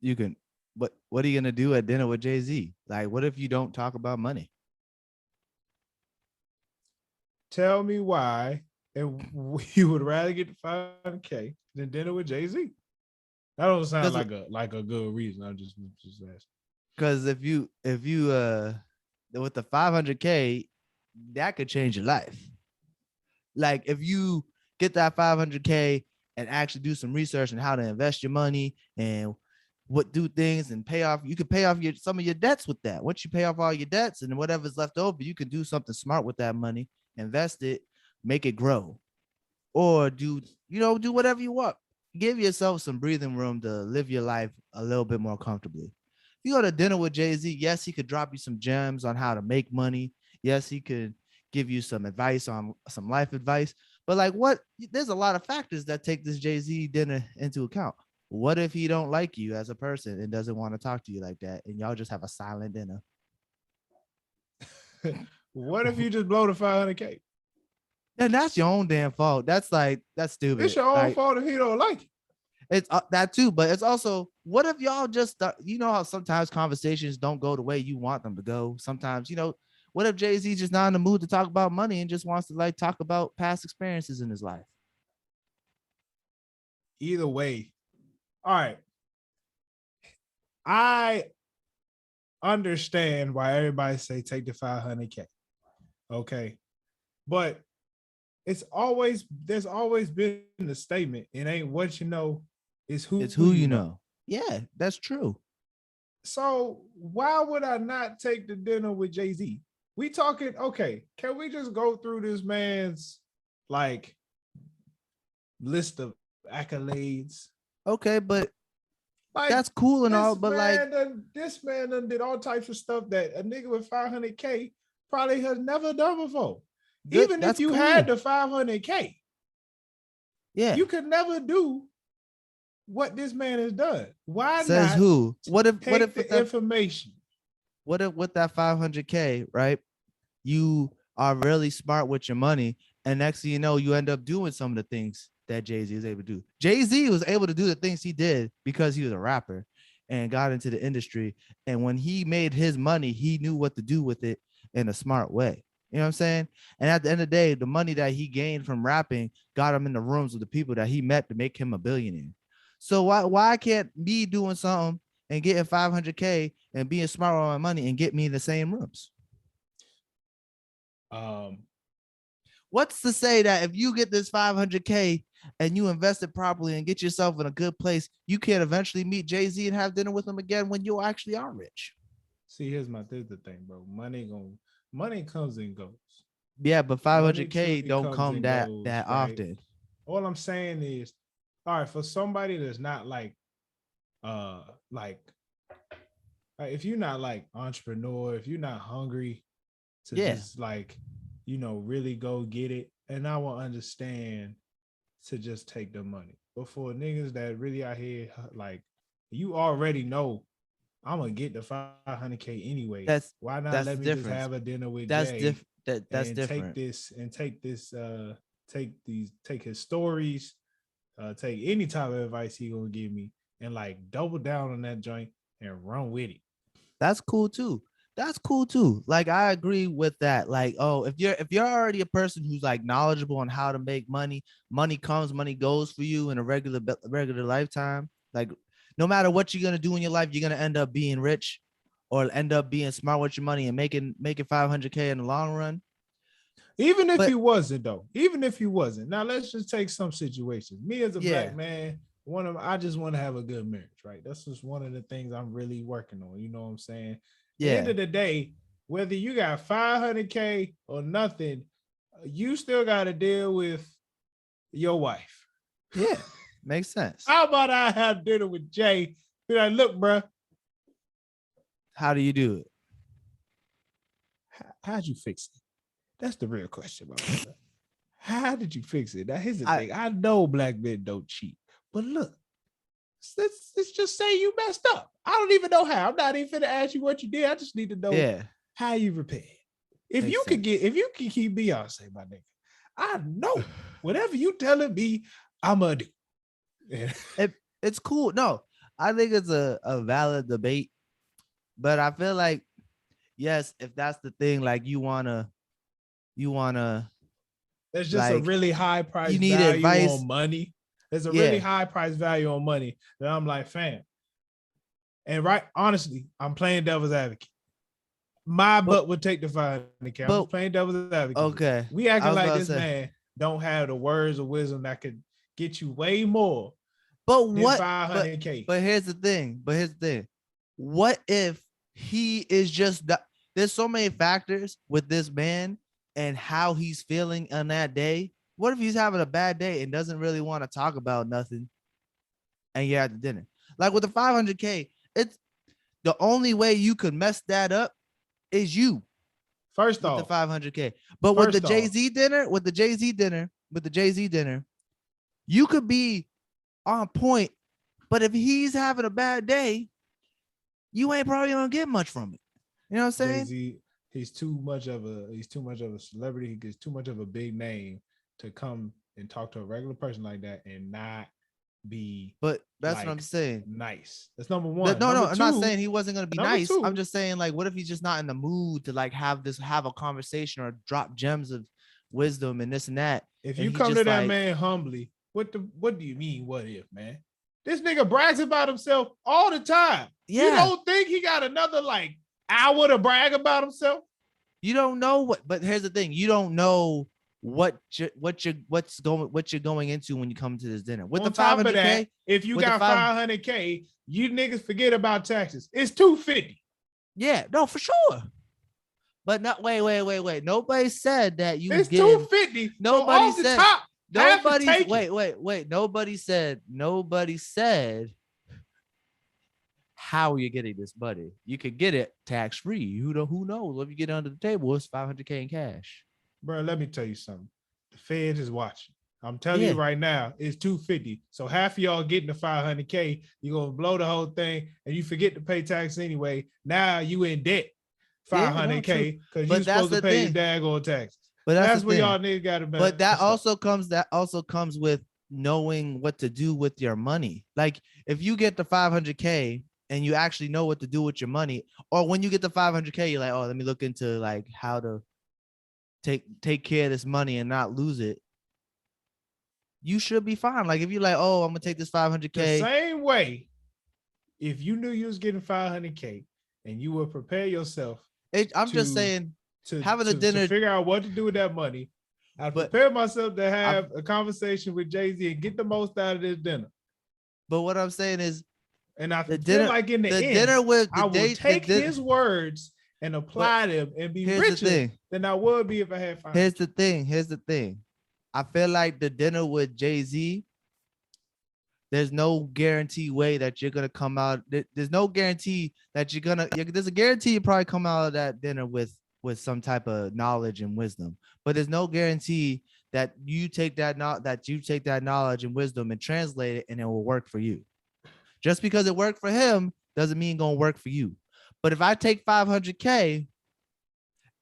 S1: You can, but what are you gonna do at dinner with Jay-Z? Like, what if you don't talk about money?
S2: Tell me why, and you would rather get $500K than dinner with Jay-Z. That don't sound like a good reason. I'm just asking.
S1: Because if you with the $500K, that could change your life. Like if you get that $500K and actually do some research on how to invest your money and what do things and pay off, you could pay off some of your debts with that. Once you pay off all your debts and whatever's left over, you can do something smart with that money, invest it, make it grow, or do whatever you want. Give yourself some breathing room to live your life a little bit more comfortably. If you go to dinner with Jay-Z, yes, he could drop you some gems on how to make money. Yes, he could give you some advice on some life advice. But there's a lot of factors that take this Jay-Z dinner into account. What if he don't like you as a person and doesn't want to talk to you like that, and y'all just have a silent dinner?
S2: What if you just blow the $500K?
S1: Then that's your own damn fault. That's stupid.
S2: It's your own fault if he don't like it.
S1: It's that too, but it's also, what if y'all just, how sometimes conversations don't go the way you want them to go? Sometimes, what if Jay-Z just not in the mood to talk about money and just wants to talk about past experiences in his life?
S2: Either way. All right. I understand why everybody say take the $500K. Okay. But there's always been the statement, it ain't what you know, it's who you know.
S1: Yeah, that's true.
S2: So why would I not take the dinner with Jay-Z? We talking, okay, can we just go through this man's list of accolades?
S1: Okay, but that's cool and all, but
S2: this man done did all types of stuff that a nigga with $500K probably has never done before. Even if you had the $500K,
S1: yeah,
S2: you could never do what this man has done. Why
S1: says
S2: not?
S1: Who? What if
S2: the information?
S1: What if with that $500K, right? You are really smart with your money, and next thing you know, you end up doing some of the things that Jay-Z is able to do. Jay-Z was able to do the things he did because he was a rapper and got into the industry. And when he made his money, he knew what to do with it in a smart way. You know what I'm saying? And at the end of the day, the money that he gained from rapping got him in the rooms with the people that he met to make him a billionaire. So why can't me doing something and getting $500K and being smart on my money and get me in the same rooms? What's to say that if you get this $500K and you invest it properly and get yourself in a good place, you can eventually meet Jay-Z and have dinner with him again when you actually are rich?
S2: See, here's the thing, bro. Money comes and goes.
S1: Yeah, but $500K don't come that right? often.
S2: All I'm saying is, all right, for somebody that's not if you're not entrepreneur, if you're not hungry to just really go get it, and I will understand to just take the money. But for niggas that really out here, like you already know, I'm gonna get the 500K anyway. Why not
S1: That's
S2: let
S1: the
S2: me just
S1: difference.
S2: have a dinner with
S1: That's
S2: Jay
S1: that's
S2: and
S1: different.
S2: take his stories, take any type of advice he gonna give me, and like double down on that joint and run with it.
S1: That's cool too. That's cool too. Like I agree with that. Like, oh, if you're already a person who's like knowledgeable on how to make money, money comes, money goes for you in a regular lifetime. Like, no matter what you're gonna do in your life, you're gonna end up being rich, or end up being smart with your money and making 500K in the long run.
S2: Even if he wasn't, though, even if he wasn't. Now let's just take some situations. Me as a black man, I just want to have a good marriage, right? That's just one of the things I'm really working on. You know what I'm saying? At the end of the day, whether you got 500K or nothing, you still got to deal with your wife.
S1: Yeah, makes sense.
S2: How about I have dinner with Jay? Be like, look, bro.
S1: How do you do it?
S2: How'd you fix it? That's the real question, my brother. How did you fix it? Now, here's the thing. I know black men don't cheat, but look, let's just say you messed up. I don't even know how. I'm not even going to ask you what you did. I just need to know how you repaired. If you can keep Beyonce, my nigga, I know whatever you telling me, I'm gonna do.
S1: It's cool. No, I think it's a valid debate, but I feel like, yes, if that's the thing, like you wanna
S2: there's just a really high price
S1: you need
S2: value
S1: advice
S2: on money. There's a really high price value on money that I'm like, fam. And honestly, I'm playing devil's advocate. My butt would take the 500K. I'm playing devil's advocate.
S1: Okay.
S2: We acting like this man don't have the words of wisdom that could get you way more.
S1: But what?
S2: 500K.
S1: But here's the thing. What if he is just there's so many factors with this man and how he's feeling on that day. What if he's having a bad day and doesn't really want to talk about nothing? And you're at the dinner. Like with the 500K, it's the only way you could mess that up is you.
S2: First off,
S1: the 500K. But with the Jay-Z dinner, you could be on point. But if he's having a bad day, you ain't probably gonna get much from it. You know what I'm saying?
S2: Jay-Z, he's too much of a celebrity. He gets too much of a big name to come and talk to a regular person like that and not be.
S1: But that's what I'm saying.
S2: Nice. That's number one.
S1: No, I'm not saying he wasn't gonna be nice. I'm just saying, like, what if he's just not in the mood to like have a conversation or drop gems of wisdom and this and that.
S2: If you come to that man humbly, what do you mean? What if, man? This nigga brags about himself all the time. Yeah. You don't think he got another like hour to brag about himself?
S1: You don't know what, but here's the thing: you don't know what you're going into when you come to this dinner. With
S2: on
S1: the 500K,
S2: that, if you got 500K, you niggas forget about taxes. It's $250.
S1: Yeah, no, for sure. But not wait. Nobody said that you.
S2: It's $250.
S1: Nobody
S2: so
S1: said.
S2: Top,
S1: nobody. Wait. Nobody said how you're getting this money. You could get it tax free. Who knows? If you get under the table, it's 500K in cash.
S2: Bro, let me tell you something. The Feds is watching. I'm telling you right now, it's $250. So half of y'all getting the 500K, you're gonna blow the whole thing, and you forget to pay tax anyway. Now you in debt 500K because you're supposed to pay your daggone taxes. But that's where y'all niggas got to.
S1: But that also comes with knowing what to do with your money. Like if you get the 500K and you actually know what to do with your money, or when you get the 500K, you're like, oh, let me look into like how to take care of this money and not lose it. You should be fine. Like if you're like, oh, I'm gonna take this 500K.
S2: The same way, if you knew you was getting 500K and you would prepare yourself.
S1: I'm just saying, having a dinner
S2: to figure out what to do with that money. I prepare myself to have a conversation with Jay-Z and get the most out of this dinner.
S1: But what I'm saying is,
S2: and I feel like in the end,
S1: dinner with
S2: I will take his words and apply them and be richer than I would be if I had 500.
S1: Here's the thing. I feel like the dinner with Jay-Z, there's no guarantee way that you're gonna come out. There's no guarantee that there's a guarantee you probably come out of that dinner with some type of knowledge and wisdom, but there's no guarantee that you take that knowledge and wisdom and translate it, and it will work for you. Just because it worked for him doesn't mean it's gonna work for you. But if I take 500K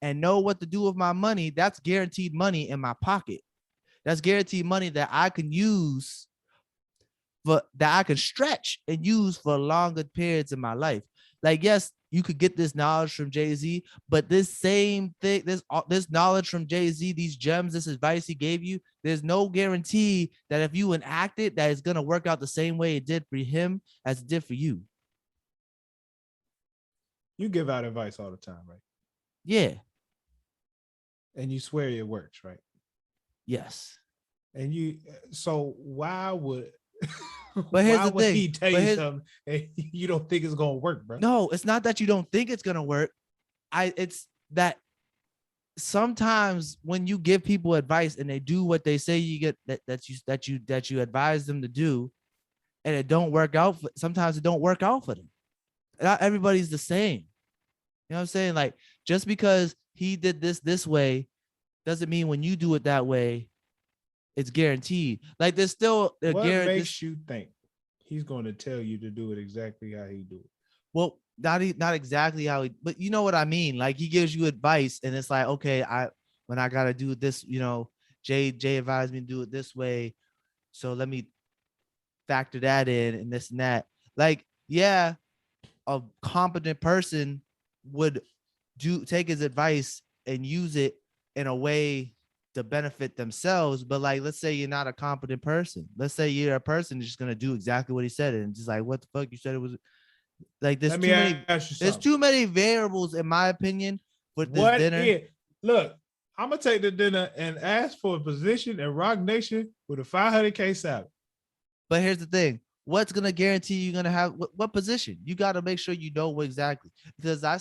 S1: and know what to do with my money, that's guaranteed money in my pocket. That's guaranteed money that I can use that I can stretch and use for longer periods in my life. Like, yes, you could get this knowledge from Jay-Z, but this same thing, this knowledge from Jay-Z, these gems, this advice he gave you, there's no guarantee that if you enact it, that it's gonna work out the same way it did for him as it did for you.
S2: You give out advice all the time, right?
S1: Yeah.
S2: And you swear it works, right?
S1: Yes.
S2: And so why would
S1: but here's the thing.
S2: He tell you something and you don't think it's gonna work, bro?
S1: No, it's not that you don't think it's gonna work. It's that sometimes when you give people advice and they do what they say you get that you advise them to do, and it don't work out. Sometimes it don't work out for them. Not everybody's the same. You know what I'm saying? Like, just because he did this way doesn't mean when you do it that way, it's guaranteed. Like, there's still a
S2: guarantee. What makes you think he's going to tell you to do it exactly how he do it?
S1: Well, not exactly how he, but you know what I mean? Like, he gives you advice and it's like, okay, when I got to do this, you know, Jay advised me to do it this way. So let me factor that in and this and that. Like, yeah, a competent person would take his advice and use it in a way to benefit themselves. But like, let's say you're not a competent person. Let's say you're a person who's just gonna do exactly what he said, and just like, what the fuck, you said it was like, there's too many variables in my opinion for this dinner.
S2: Look, I'm gonna take the dinner and ask for a position in Rock Nation with a 500K salary.
S1: But here's the thing. What's gonna guarantee you're gonna have what position? You got to make sure you know what exactly. Because I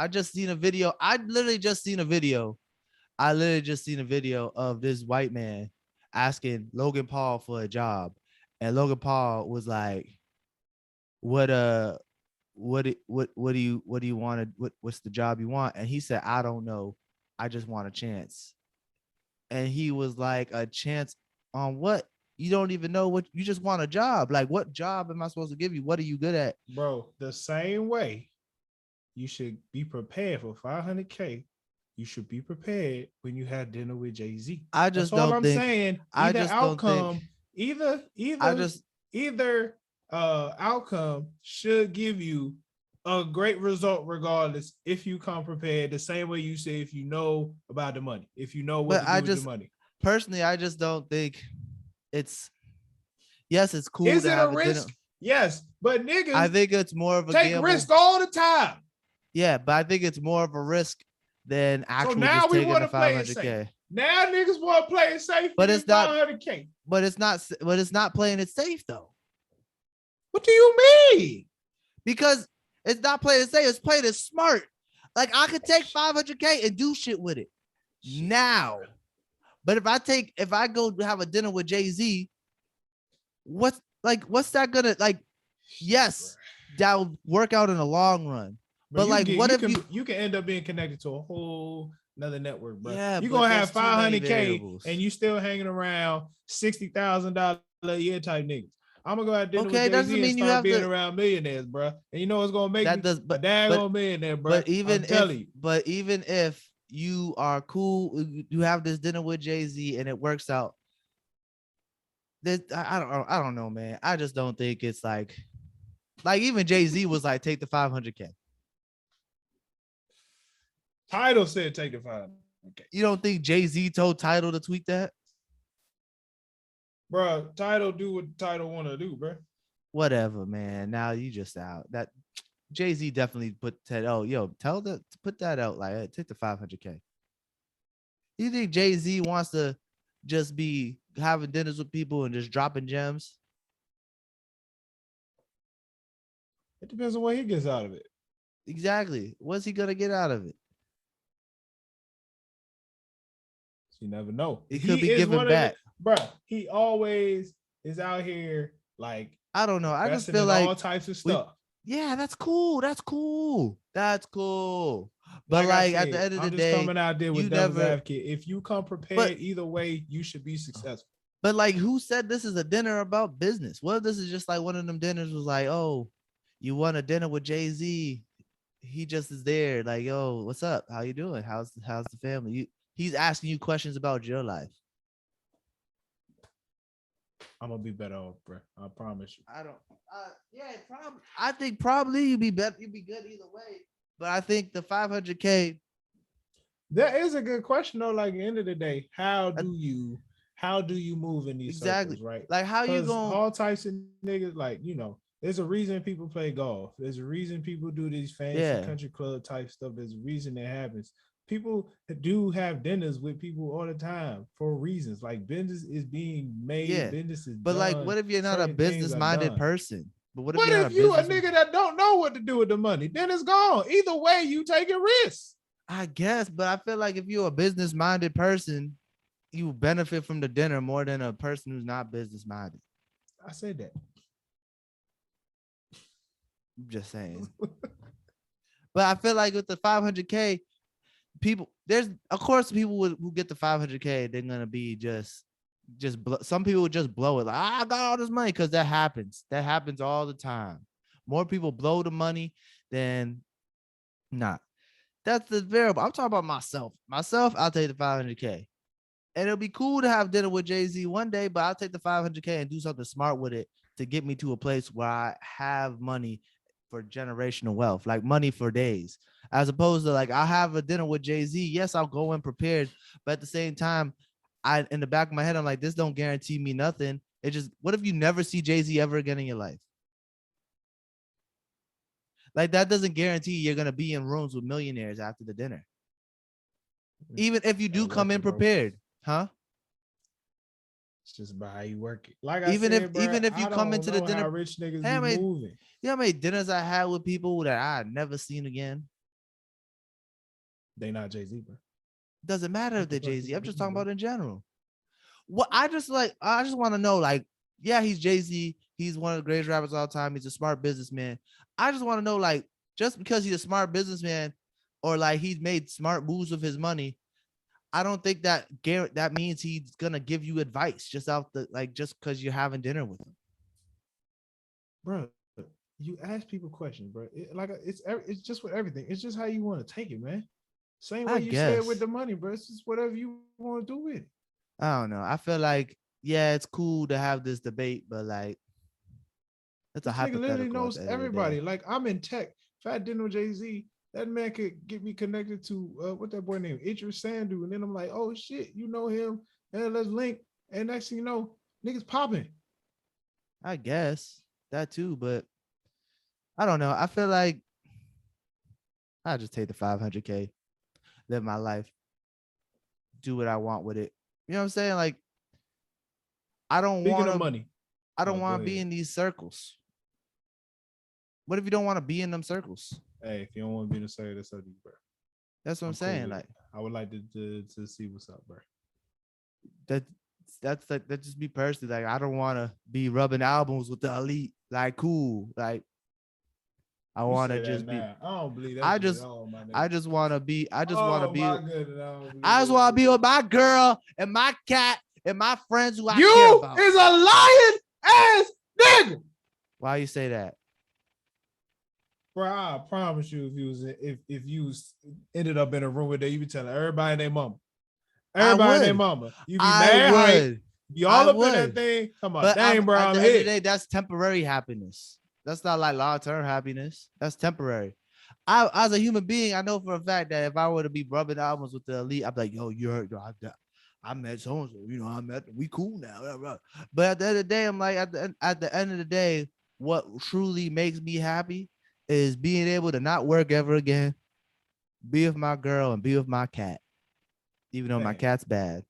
S1: just seen a video. I literally just seen a video of this white man asking Logan Paul for a job, and Logan Paul was like, "What do you want? What's the job you want?" And he said, "I don't know. I just want a chance." And he was like, "A chance on what? You don't even know what you just want a job. Like, what job am I supposed to give you? What are you good at?"
S2: Bro, the same way you should be prepared for 500K, you should be prepared when you have dinner with Jay-Z.
S1: I just That's don't all I'm think,
S2: saying. Either outcome should give you a great result regardless if you come prepared, the same way you say if you know about the money, if you know what to do with the money.
S1: Personally, I just don't think it's cool.
S2: Is it a risk? Dinner. Yes, but niggas,
S1: I think it's more of a
S2: take
S1: gamble.
S2: Risk all the time.
S1: Yeah, but I think it's more of a risk than actually
S2: so now
S1: just
S2: we
S1: taking the 500K.
S2: Now niggas want to play it safe,
S1: but it's not
S2: 500K.
S1: But it's not playing it safe though.
S2: What do you mean?
S1: Because it's not playing it safe. It's playing it smart. Like, I could take 500K and do shit with it now. But if I go have a dinner with Jay-Z, what's that gonna like? Yes, that'll work out in the long run. But like,
S2: you can end up being connected to a whole another network, bro.
S1: Yeah,
S2: you're gonna have 500K and you still hanging around $60,000 a year type niggas. I'm gonna go out dinner with Jay-Z and start being around millionaires, bro. And you know what's gonna make me a daggone millionaire, bro.
S1: But even if you are cool, you have this dinner with Jay-Z and it works out, I don't know, man. I just don't think it's like even Jay-Z was like, take the 500K.
S2: Tidal said take the 500K.
S1: You don't think Jay-Z told Tidal to tweet that?
S2: Bro, Tidal do what Tidal want to do, bro.
S1: Whatever, man. Now you just out. That Jay-Z definitely put that. Oh, yo, tell to put that out. Like, hey, take the 500K. You think Jay-Z wants to just be having dinners with people and just dropping gems?
S2: It depends on what he gets out of it.
S1: Exactly. What's he gonna get out of it?
S2: You never know.
S1: It could be given back.
S2: Bro, he always is out here like,
S1: I don't know. I just feel like
S2: all types of stuff.
S1: Yeah, that's cool. That's cool. But like at the end of the day,
S2: I'm just coming out there with devil's advocate. If you come prepared, either way, you should be successful.
S1: But like, who said this is a dinner about business? What if this is just like one of them dinners was like, oh, you want a dinner with Jay-Z? He just is there, like, yo, what's up? How you doing? How's the family? He's asking you questions about your life.
S2: I'm gonna be better off, bro. I promise you.
S1: I don't. Yeah, probably. I think probably you'd be better. You'd be good either way. But I think the 500K.
S2: That is a good question though. Like at the end of the day, how do you move in these circles, right?
S1: Like how you going?
S2: All types of niggas, like there's a reason people play golf. There's a reason people do these fancy country club type stuff. There's a reason that happens. People do have dinners with people all the time for reasons. Like business is being made.
S1: Yeah.
S2: Business is
S1: but
S2: done.
S1: Like, what if you're not a business-minded person? But what
S2: if you a nigga that don't know what to do with the money? Then it's gone. Either way, you taking risks.
S1: I guess, but I feel like if you're a business-minded person, you benefit from the dinner more than a person who's not business-minded.
S2: I said that.
S1: I'm just saying. But I feel like with the 500K, people, there's of course people who get the 500K, they're gonna be just some people would just blow it like, I got all this money, because that happens all the time. More people blow the money than not. That's the variable. I'm talking about myself. I'll take the 500K, and it'll be cool to have dinner with Jay-Z one day, but I'll take the 500K and do something smart with it to get me to a place where I have money for generational wealth, like money for days, as opposed to like, I'll have a dinner with Jay-Z. Yes, I'll go in prepared, but at the same time, in the back of my head, I'm like, this don't guarantee me nothing. It just, what if you never see Jay-Z ever again in your life? Like, that doesn't guarantee you're going to be in rooms with millionaires after the dinner. Even if you do come in prepared, huh?
S2: It's just about how you work it. Like
S1: even
S2: I said,
S1: even if you come into the dinner,
S2: rich niggas be moving.
S1: You know how many dinners I had with people that I had never seen again?
S2: They not Jay-Z, bro.
S1: Doesn't matter if they're Jay-Z. I'm just talking about in general. What I just want to know, like, yeah, he's Jay-Z. He's one of the greatest rappers of all time. He's a smart businessman. I just want to know, like, just because he's a smart businessman or like he's made smart moves with his money, I don't think that means he's gonna give you advice just because you're having dinner with him,
S2: bro. You ask people questions, bro. It's just with everything. It's just how you want to take it, man. Same way you said with the money, bro. It's just whatever you want to do with it.
S1: I don't know. I feel like, yeah, it's cool to have this debate, but like, it's a hypothetical.
S2: Literally knows everybody. Like, I'm in tech. If I didn't know Jay-Z, that man could get me connected to what that boy named Idris Sandu, and then I'm like, oh shit, you know him, and let's link. And next thing you know, niggas popping.
S1: I guess that too, but I don't know. I feel like I just take the 500K, live my life, do what I want with it. You know what I'm saying? Like, I don't want
S2: money.
S1: I don't want to be in these circles. What if you don't want to be in them circles?
S2: Hey, if you don't want to be in the circle, that's up to you, bro.
S1: That's what I'm saying. Like,
S2: I would like to see what's up, bro.
S1: That's just me personally. Like, I don't want to be rubbing albums with the elite. Like, cool. Like, I want to just be.
S2: I don't believe that.
S1: I just want to be. I just want to be.
S2: I
S1: just want to be with my girl and my cat and my friends who I care about.
S2: You is a lying ass nigga.
S1: Why you say that?
S2: Bro, I promise you, if you ended up in a room with them, you be telling everybody and their mama. Everybody and their mama. You be mad, right? Be all up in that thing. Come on, dang, bro, I'm here.
S1: Day, that's temporary happiness. That's not like long-term happiness. That's temporary. As a human being, I know for a fact that if I were to be rubbing albums with the elite, I'd be like, yo, you heard, I met so-and-so, we cool now. But at the end of the day, I'm like, at the end of the day, what truly makes me happy is being able to not work ever again, be with my girl and be with my cat, even though my cat's bad.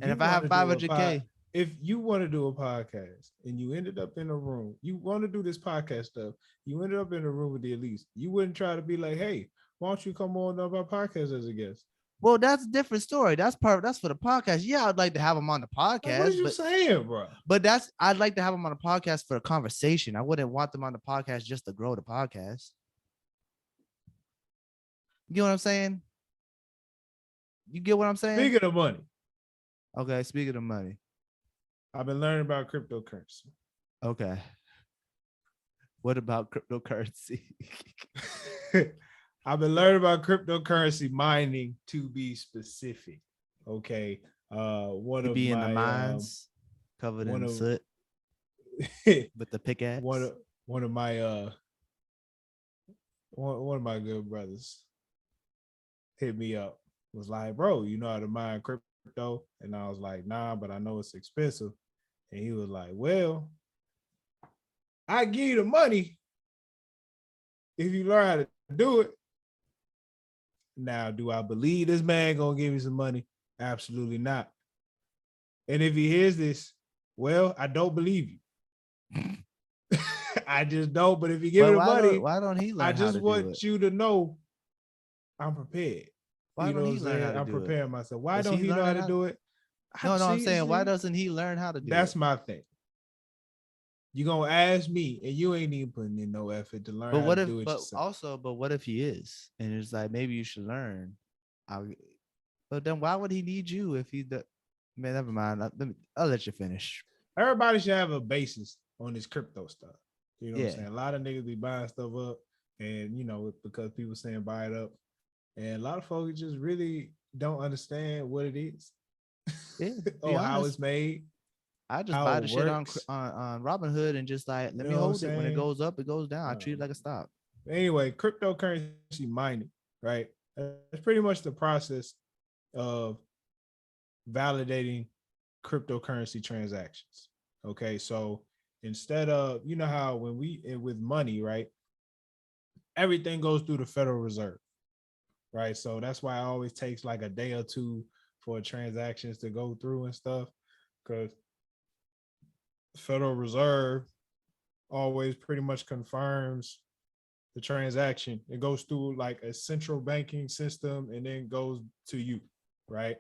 S1: And if I have 500K,
S2: if you want to do a podcast and you ended up in a room, you want to do this podcast stuff, you ended up in a room with the elites, you wouldn't try to be like, hey, why don't you come on our podcast as a guest?
S1: Well, that's a different story. That's for the podcast. Yeah, I'd like to have them on the podcast.
S2: What are you saying, bro?
S1: But I'd like to have them on the podcast for a conversation. I wouldn't want them on the podcast just to grow the podcast. You get what I'm saying? You get what I'm saying?
S2: Speaking of money.
S1: Okay, speaking of money.
S2: I've been learning about cryptocurrency.
S1: Okay. What about cryptocurrency?
S2: I've been learning about cryptocurrency mining, to be specific. Okay. One of
S1: Be in the
S2: my
S1: mines covered in soot with the pickaxe.
S2: One of my good brothers hit me up, was like, bro, you know how to mine crypto? And I was like, nah, but I know it's expensive. And he was like, well, I give you the money if you learn how to do it. Now, do I believe this man gonna give me some money? Absolutely not. And if he hears this, well, I don't believe you. I just don't. But if you give me the money,
S1: why don't he learn
S2: I just
S1: how to do
S2: want
S1: it?
S2: you to know I'm prepared.
S1: Why don't he learn how to
S2: I'm
S1: do
S2: preparing
S1: it?
S2: myself. Why don't he know how to do it?
S1: No, I'm saying, why doesn't he learn how to do it?
S2: That's my thing. You're gonna ask me, and you ain't even putting in no effort to learn how to do it yourself.
S1: But what if he is? And it's like, maybe you should learn. But then why would he need you if he does? Man, never mind. I'll let you finish.
S2: Everybody should have a basis on this crypto stuff. You know what I'm saying? A lot of niggas be buying stuff up, and you know, because people saying buy it up. And a lot of folks just really don't understand what it is.
S1: Yeah,
S2: or how it's made.
S1: I just buy the shit on Robinhood and just like, let me hold it. When it goes up, it goes down. I treat it like a stock.
S2: Anyway, cryptocurrency mining, right? It's pretty much the process of validating cryptocurrency transactions. Okay, so instead of, you know how when with money, right, everything goes through the Federal Reserve, right? So that's why it always takes like a day or two for transactions to go through and stuff, because Federal Reserve always pretty much confirms the transaction. It goes through like a central banking system and then goes to you, right?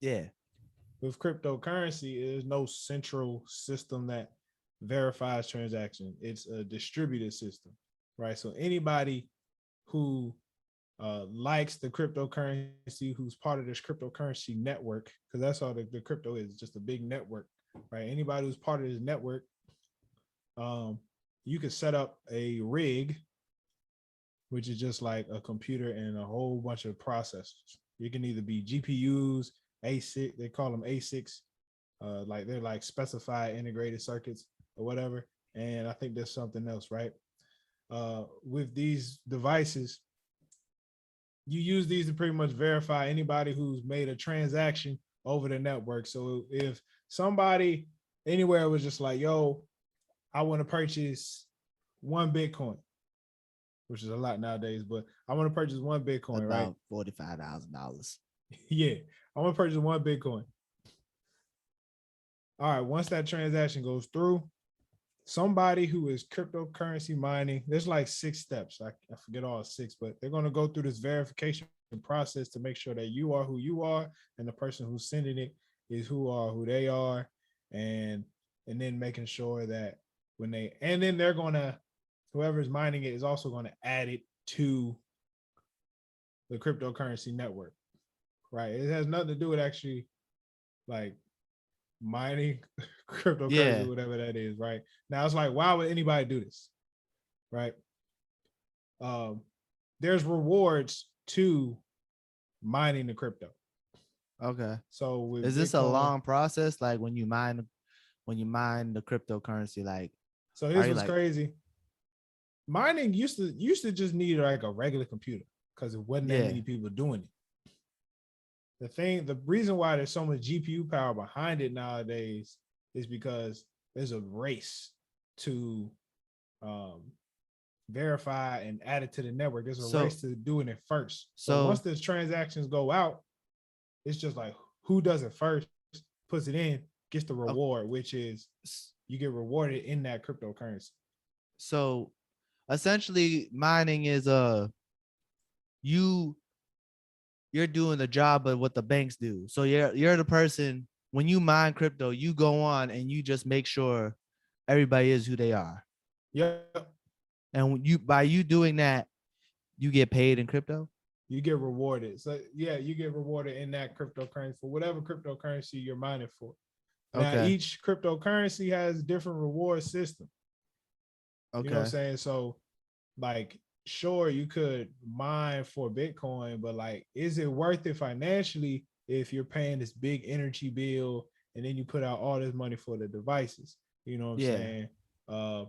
S1: Yeah.
S2: With cryptocurrency, there's no central system that verifies transaction. It's a distributed system, right? So anybody who likes the cryptocurrency, who's part of this cryptocurrency network, because that's all the crypto is, just a big network, right? Anybody who's part of this network, you could set up a rig, which is just like a computer and a whole bunch of processors. You can either be GPUs, ASIC, they call them ASICs, like they're like specified integrated circuits or whatever. And I think there's something else, right? With these devices, you use these to pretty much verify anybody who's made a transaction over the network. So if somebody anywhere was just like, yo, I want to purchase one Bitcoin, which is a lot nowadays, but I want to purchase one Bitcoin,
S1: about
S2: right?
S1: $45,000.
S2: Yeah, I want to purchase one Bitcoin. All right, once that transaction goes through, somebody who is cryptocurrency mining, there's like 6 steps. I forget all 6, but they're going to go through this verification process to make sure that you are who you are and the person who's sending it is who they are, and then making sure that they're going to, whoever's mining it is also going to add it to the cryptocurrency network, right? It has nothing to do with actually like mining cryptocurrency, whatever that is, right? Now it's like, why would anybody do this, right? There's rewards to mining the crypto.
S1: Okay.
S2: So with
S1: is this Bitcoin, a long process? Like when you mine the cryptocurrency, like,
S2: so here's what's crazy. Mining used to just need like a regular computer because it wasn't that many people doing it. The reason why there's so much GPU power behind it nowadays is because there's a race to verify and add it to the network. There's a race to doing it first. So once these transactions go out, it's just like who does it first, puts it in, gets the reward, which is you get rewarded in that cryptocurrency.
S1: So essentially mining is you're doing the job of what the banks do. So you're the person, when you mine crypto, you go on and you just make sure everybody is who they are.
S2: Yep.
S1: And by you doing that, you get paid in crypto?
S2: You get rewarded. So yeah, you get rewarded in that cryptocurrency for whatever cryptocurrency you're mining for. Now,
S1: Okay.
S2: each cryptocurrency has different reward system. You know what I'm
S1: Okay.
S2: saying? So, like, sure, you could mine for Bitcoin, but like, is it worth it financially if you're paying this big energy bill and then you put out all this money for the devices? You know what I'm
S1: Yeah.
S2: saying?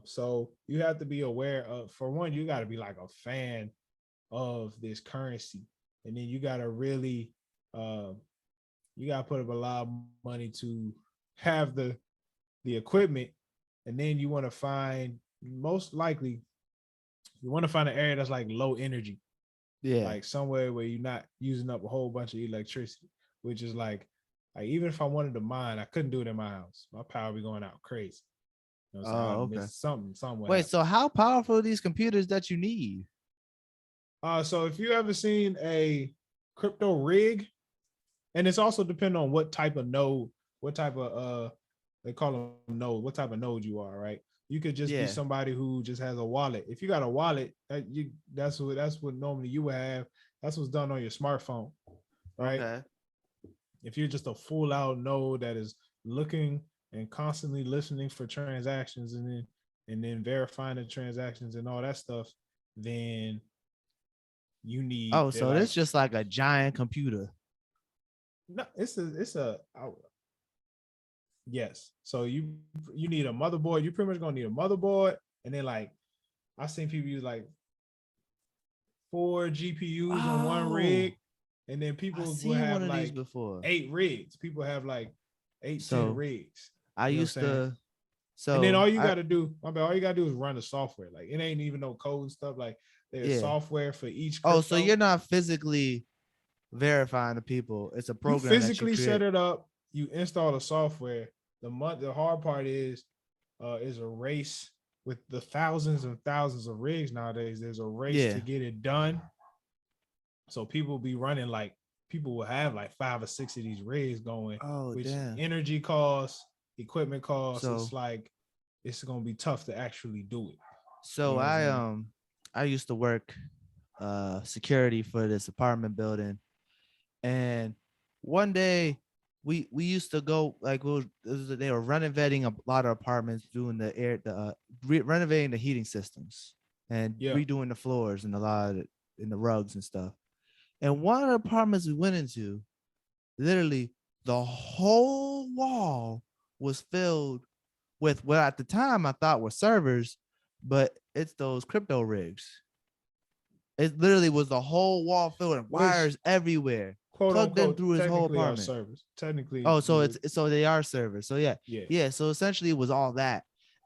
S2: So you have to be aware of, for one, you got to be like a fan of this currency, and then you got to really, you got to put up a lot of money to have the equipment, and then you want to find, most likely you want to find an area that's like low energy,
S1: Yeah.
S2: like somewhere where you're not using up a whole bunch of electricity, which is like even if I wanted to mine, I couldn't do it in my house. My power be going out crazy. You know what I'm saying?
S1: Oh,
S2: I'd
S1: okay.
S2: miss something would
S1: Wait,
S2: happen.
S1: so how powerful are these computers that you need?
S2: So if you ever seen a crypto rig, and it's also depending on what type of node, what type of they call them node, what type of node you are, right? You could just be
S1: Yeah.
S2: somebody who just has a wallet. If you got a wallet, that's what normally you would have. That's what's done on your smartphone, right?
S1: Okay.
S2: If you're just a full out node that is looking and constantly listening for transactions, and then verifying the transactions and all that stuff, then you need
S1: Oh,
S2: they're
S1: so
S2: like,
S1: this just like a giant computer.
S2: no, yes. So you need a motherboard. You pretty much gonna need a motherboard, and then like I've seen people use like 4 GPUs on one
S1: Oh,
S2: rig, and then
S1: I
S2: people will
S1: seen one
S2: have
S1: of these
S2: like
S1: before.
S2: 8 rigs. People have like 8, 10
S1: So
S2: rigs.
S1: I
S2: You know what
S1: used
S2: I'm saying?
S1: to.
S2: And then
S1: So
S2: all you
S1: I
S2: got to do, all you got to do is run the software. Like it ain't even no code and stuff. Like there's
S1: yeah.
S2: software for each
S1: Oh, so
S2: crypto.
S1: you're not physically verifying the people. It's a
S2: You
S1: program that you
S2: physically set
S1: create.
S2: it up. You install the software. The hard part is a race with the thousands and thousands of rigs nowadays. There's a race
S1: Yeah.
S2: to get it done. So people be running like, people will have like 5 or 6 of these rigs going,
S1: Oh,
S2: which
S1: damn.
S2: energy costs, equipment costs. It's
S1: So
S2: like it's gonna be tough to actually do it. You
S1: so
S2: know what I'm
S1: I
S2: saying?
S1: I used to work security for this apartment building, and one day we used to go like they were renovating a lot of apartments, doing renovating the heating systems and
S2: Yeah.
S1: redoing the floors and a lot of in the rugs and stuff. And one of the apartments we went into, literally the whole wall was filled with what at the time I thought were servers, but it's those crypto rigs. It literally was the whole wall filled with
S2: Which
S1: wires everywhere,
S2: quote
S1: plugged in
S2: unquote
S1: through his whole
S2: technically are
S1: apartment.
S2: servers. Technically,
S1: Oh, so so they are servers. So yeah,
S2: yeah.
S1: yeah. So essentially, it was all that,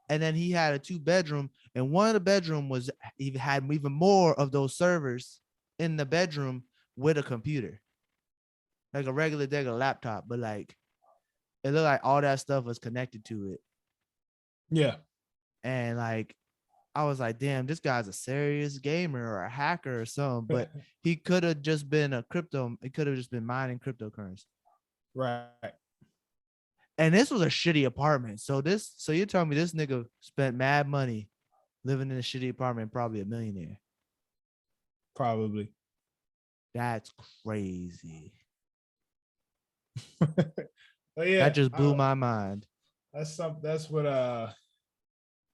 S1: and then he had a 2-bedroom, and one of the bedroom was even had even more of those servers in the bedroom with a computer, like a regular laptop, but like it looked like all that stuff was connected to it,
S2: Yeah.
S1: and like I was like, damn, this guy's a serious gamer or a hacker or something, but he could have just been a crypto. He could have just been mining cryptocurrency.
S2: Right.
S1: And this was a shitty apartment. So you're telling me this nigga spent mad money living in a shitty apartment, probably a millionaire.
S2: Probably.
S1: That's crazy.
S2: But yeah,
S1: That just blew my mind.
S2: that's what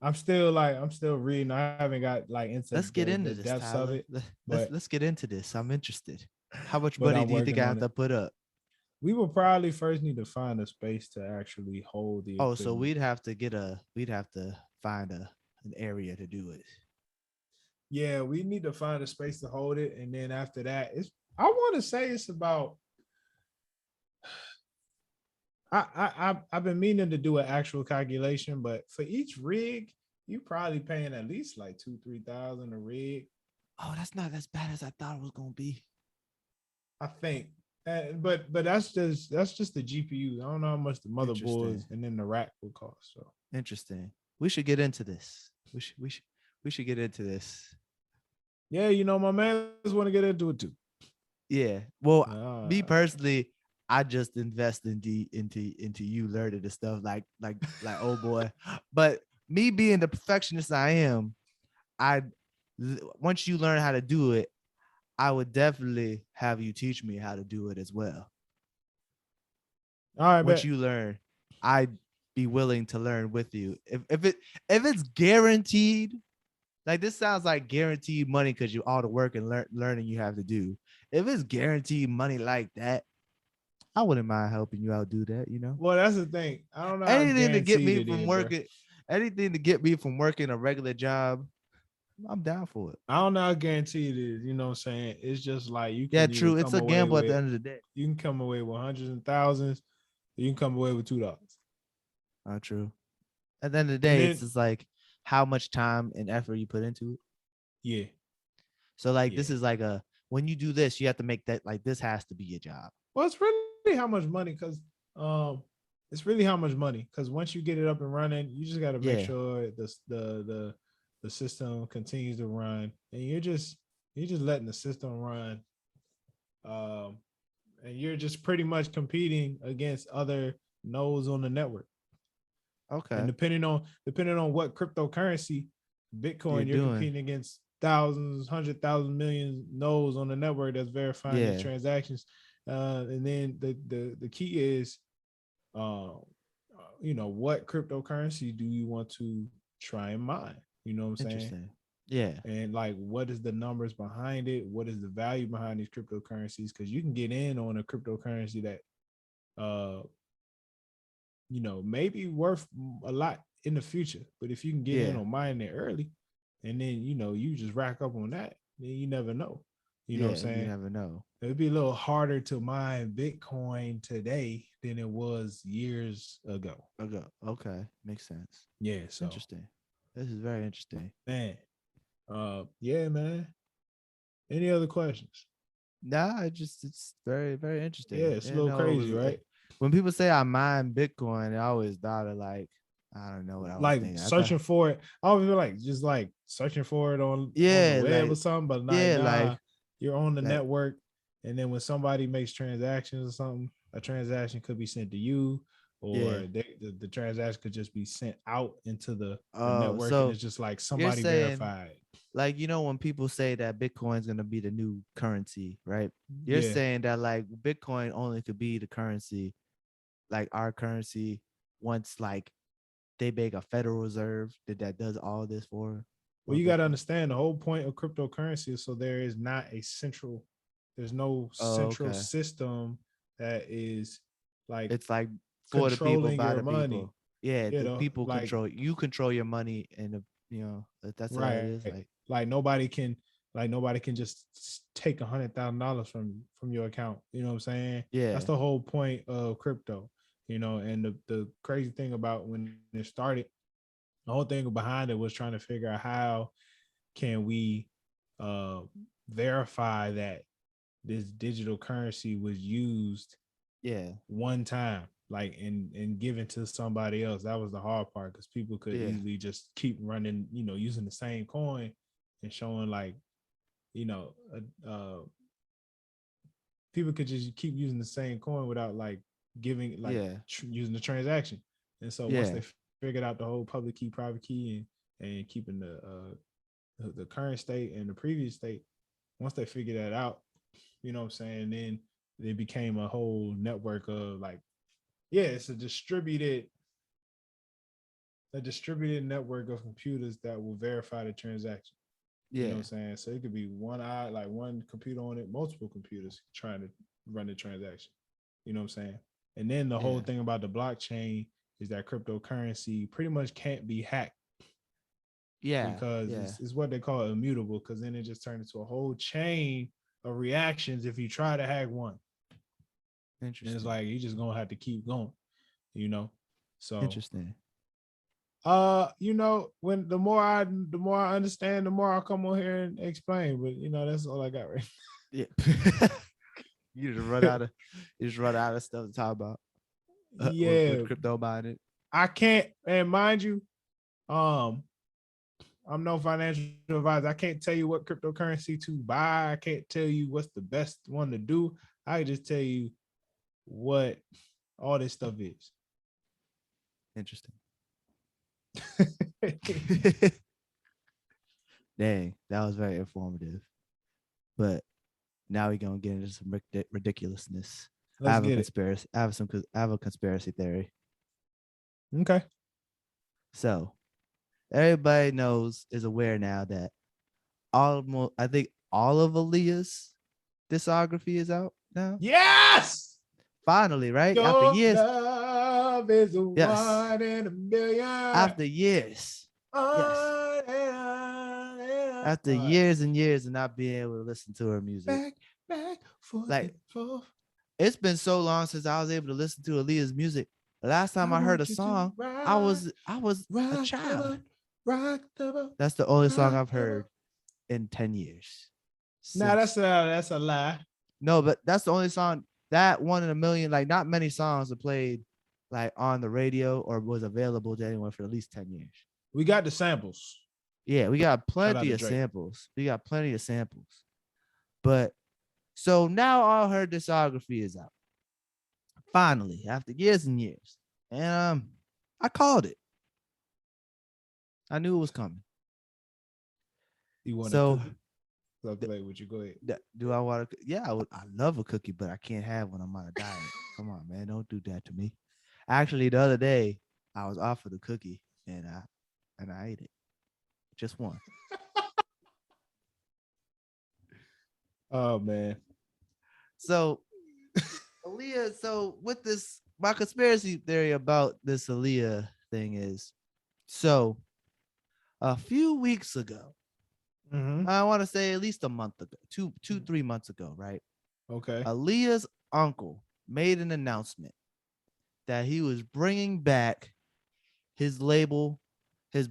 S2: I'm still reading. I haven't got like into
S1: Let's get
S2: the
S1: into this,
S2: depths of
S1: Tyler.
S2: it, but
S1: Let's get into this. I'm interested. How much
S2: but
S1: money
S2: I'm
S1: do you think
S2: working
S1: I
S2: on
S1: have
S2: it.
S1: to put up?
S2: We will probably first need to find a space to actually hold the
S1: Oh, so
S2: equipment.
S1: we'd have to find an area to do it.
S2: Yeah, we need to find a space to hold it, and then after that, I want to say it's about. I've been meaning to do an actual calculation, but for each rig, you probably paying at least like 2,000-3,000 a rig.
S1: Oh, that's not as bad as I thought it was gonna be.
S2: I think. But that's just the GPU. I don't know how much the
S1: Interesting.
S2: motherboards and then the rack would cost. So
S1: Interesting. We should get into this. We should get into this.
S2: yeah, my man want to get into it too.
S1: Yeah. Well, me personally, I just invest into you learning the stuff like oh boy. But me being the perfectionist I am, I once you learn how to do it, I would definitely have you teach me how to do it as well.
S2: All right,
S1: Once
S2: bet.
S1: you learn, I'd be willing to learn with you. If it's guaranteed, like this sounds like guaranteed money because you all the work and learning you have to do. If it's guaranteed money like that, I wouldn't mind helping you out do that, you know?
S2: Well, that's the thing. I don't know how
S1: Anything to get
S2: guaranteed
S1: me
S2: it
S1: from
S2: is, bro.
S1: working, anything to get me from working a regular job, I'm down for it.
S2: I don't know how guaranteed it is. You know what I'm saying? It's just like you
S1: Yeah,
S2: can either
S1: true. It's
S2: come
S1: a
S2: away
S1: gamble at the
S2: with
S1: end of the day.
S2: you can come away with hundreds and thousands. You can come away with $2.
S1: Not true. At the end of the
S2: And
S1: day, it's
S2: then
S1: just like how much time and effort you put into it.
S2: yeah,
S1: So like
S2: yeah.
S1: this is like a when you do this, you have to make that like this has to be your job.
S2: Well, it's really how much money because it's really how much money because once you get it up and running, you just got to make
S1: Yeah.
S2: sure the system continues to run, and you're just letting the system run, um, and you're just pretty much competing against other nodes on the network. And
S1: Okay.
S2: depending on what cryptocurrency,
S1: You're
S2: Bitcoin, you're
S1: doing.
S2: competing against thousands, 100,000 million nodes on the network that's verifying these
S1: Yeah.
S2: transactions. And then the key is, uh, what cryptocurrency do you want to try and mine? You know what I'm saying?
S1: Interesting. Yeah.
S2: And like, what is the numbers behind it? What is the value behind these cryptocurrencies? Because you can get in on a cryptocurrency that, uh, maybe worth a lot in the future. But if you can get in
S1: Yeah.
S2: on mining it early, and then you just rack up on that, then you never know. You know what I'm
S1: Yeah. You
S2: saying?
S1: never know.
S2: It'd be a little harder to mine Bitcoin today than it was years ago.
S1: Okay. Makes sense.
S2: Yeah. So,
S1: Interesting. This is very interesting.
S2: man, yeah, man. Any other questions?
S1: Nah, it's very, very
S2: Yeah,
S1: interesting.
S2: it's a
S1: You
S2: little
S1: know,
S2: crazy, right?
S1: when people say I mine Bitcoin, I always thought of like, I don't know what I was
S2: Like
S1: thinking. I thought,
S2: searching for it. I always feel like just like searching for it on the
S1: yeah,
S2: web or
S1: like,
S2: something, but like
S1: yeah,
S2: nah,
S1: like,
S2: you're on the
S1: like,
S2: network, and then when somebody makes transactions or something, a transaction could be sent to you,
S1: yeah.
S2: or the transaction could just be sent out into the
S1: Oh,
S2: network, and
S1: so
S2: it's just like
S1: you're
S2: somebody
S1: saying,
S2: verified.
S1: like, when people say that Bitcoin's gonna be the new currency, right? You're
S2: Yeah.
S1: saying that like Bitcoin only could be the currency, like our currency, once like they make a Federal Reserve that does all this
S2: Well,
S1: for
S2: you got to
S1: Bitcoin.
S2: understand the whole point of cryptocurrency is so there's no
S1: Oh,
S2: central
S1: okay.
S2: system that is like
S1: It's like for the people,
S2: controlling
S1: by
S2: your
S1: the
S2: money.
S1: people. Yeah, the people
S2: Like
S1: control you. Control your money, and that's what it
S2: right,
S1: is. Like,
S2: like nobody can just take $100,000 from your account. You know what I'm saying? That's
S1: yeah,
S2: the whole point of crypto. And the crazy thing about when it started, the whole thing behind it was trying to figure out how can we uh verify that this digital currency was used
S1: yeah,
S2: one time, like and given to somebody else. That was the hard part because people could
S1: yeah,
S2: easily just keep running, using the same coin and showing like, you know, people could just keep using the same coin without like giving like
S1: yeah,
S2: using the transaction. And so once
S1: yeah,
S2: they figured out the whole public key, private key, and keeping the current state and the previous state, once they figured that out, you know what I'm saying, then it became a whole network of like, yeah, it's a distributed network of computers that will verify the transaction. You know what
S1: yeah,
S2: I'm saying? So it could be like one computer on it, multiple computers trying to run the transaction. You know what I'm saying? And then the whole
S1: yeah,
S2: thing about the blockchain is that cryptocurrency pretty much can't be hacked
S1: yeah,
S2: because
S1: yeah.
S2: it's what they call immutable, because then it just turned into a whole chain of reactions if you try to hack one. And it's
S1: Interesting,
S2: like you just gonna have to keep going, you know. So
S1: interesting.
S2: when the more I understand, the more I'll come on here and explain. But that's all I got right
S1: Yeah. You just run out of stuff to talk about with
S2: Yeah,
S1: crypto mining.
S2: I can't, and mind you, um, I'm no financial advisor. I can't tell you what cryptocurrency to buy. I can't tell you what's the best one to do. I can just tell you what all this stuff is.
S1: Interesting. Dang, that was very informative. But Now we're gonna get into some ridiculousness.
S2: Let's get it.
S1: I have a conspiracy theory.
S2: Okay.
S1: So everybody is aware now that I think all of Aaliyah's discography is out now.
S2: Yes.
S1: Finally, right?
S2: Your
S1: After years.
S2: Love is a
S1: Yes.
S2: 1 in a million.
S1: After years. Yes. After years and years of not being able to listen to her music.
S2: Back, forth,
S1: like,
S2: forth.
S1: It's been so long since I was able to listen to Aaliyah's music. The last time I heard a song, I was a child. That's the only song I've heard in 10 years.
S2: Nah, that's a lie.
S1: No, but that's the only song, that 1 in a million. Like, not many songs are played like on the radio or was available to anyone for at least 10 years.
S2: We got the samples.
S1: Yeah, we got plenty of samples. But so now all her discography is out. Finally, after years and years. And I called it. I knew it was coming.
S2: You want a cookie? So play with you. Go ahead.
S1: Do I want to? Yeah, I love a cookie, but I can't have when I'm on a diet. Come on, man, don't do that to me. Actually, the other day I was offered a cookie and I ate it. Just one.
S2: Oh man.
S1: So Aaliyah, so with this, my conspiracy theory about this Aaliyah thing is, so a few weeks ago, I want to say at least a month ago, 3 months ago, right?
S2: Okay.
S1: Aaliyah's uncle made an announcement that he was bringing back his label, his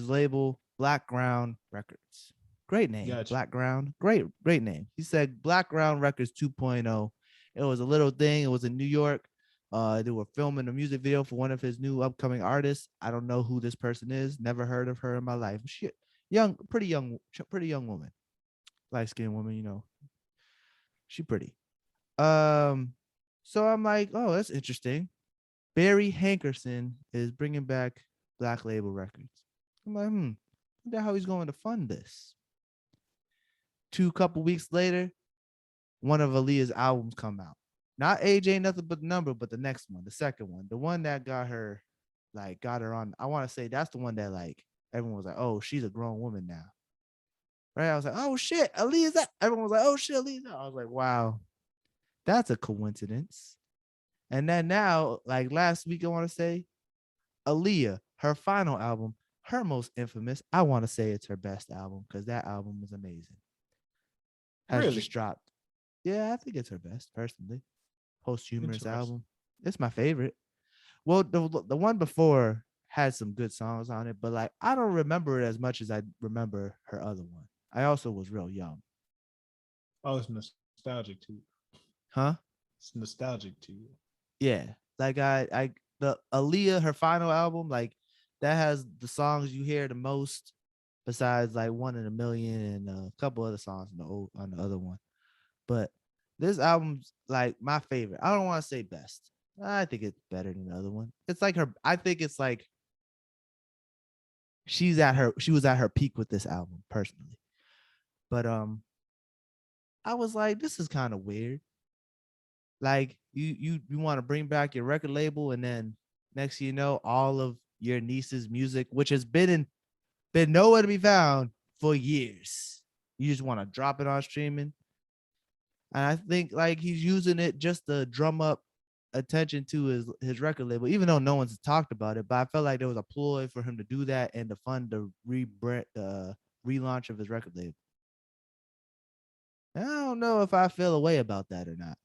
S1: label, Black Ground Records. Great name, gotcha. Black Ground, great name. He said Black Ground Records 2.0. It was a little thing. It was in New York. They were filming a music video for one of his new upcoming artists. I don't know who this person is. Never heard of her in my life. She pretty young woman, light-skinned woman. You know, she pretty. So I'm like, oh, that's interesting. Barry Hankerson is bringing back Black Label Records. I'm like, I wonder how he's going to fund this. Couple weeks later, one of Aaliyah's albums come out. Not Age Ain't Nothing But the Number, but the next one, the second one, the one that got her on. I want to say that's the one that like everyone was like, oh, she's a grown woman now. Right? I was like, oh shit, Aaliyah's that. Everyone was like, oh shit, Aaliyah's that. I was like, wow, that's a coincidence. And then now, like last week, I want to say, Aaliyah, her final album, her most infamous, I want to say it's her best album because that album is amazing. Has just dropped. Yeah, I think it's her best, personally. Posthumous album. It's my favorite. Well, the one before had some good songs on it, but like I don't remember it as much as I remember her other one. I also was real young.
S2: Oh, it's nostalgic to you.
S1: Huh?
S2: It's nostalgic to you.
S1: Yeah. Like the Aaliyah, her final album, like that has the songs you hear the most, besides like 1 in a Million and a couple other songs on the other one. But this album's like my favorite. I don't want to say best. I think it's better than the other one. It's like her. I think it's like she was at her peak with this album, personally. But I was like, this is kind of weird. Like you want to bring back your record label, and then next you know, all of your niece's music, which has been nowhere to be found for years, you just want to drop it on streaming. And I think like he's using it just to drum up attention to his record label, even though no one's talked about it. But I felt like there was a ploy for him to do that and to fund the relaunch of his record label. And I don't know if I feel a way about that or not.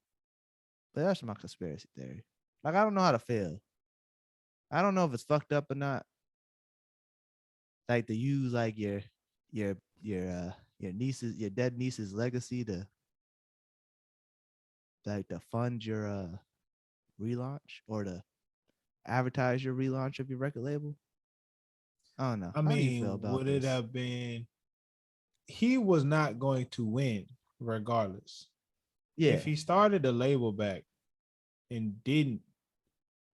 S1: But that's my conspiracy theory. Like, I don't know how to feel. I don't know if it's fucked up or not. Like to use like your niece's, your dead niece's legacy to fund your relaunch or to advertise your relaunch of your record label. I don't know.
S2: I mean, would it have been? He was not going to win regardless. Yeah. If he started the label back and didn't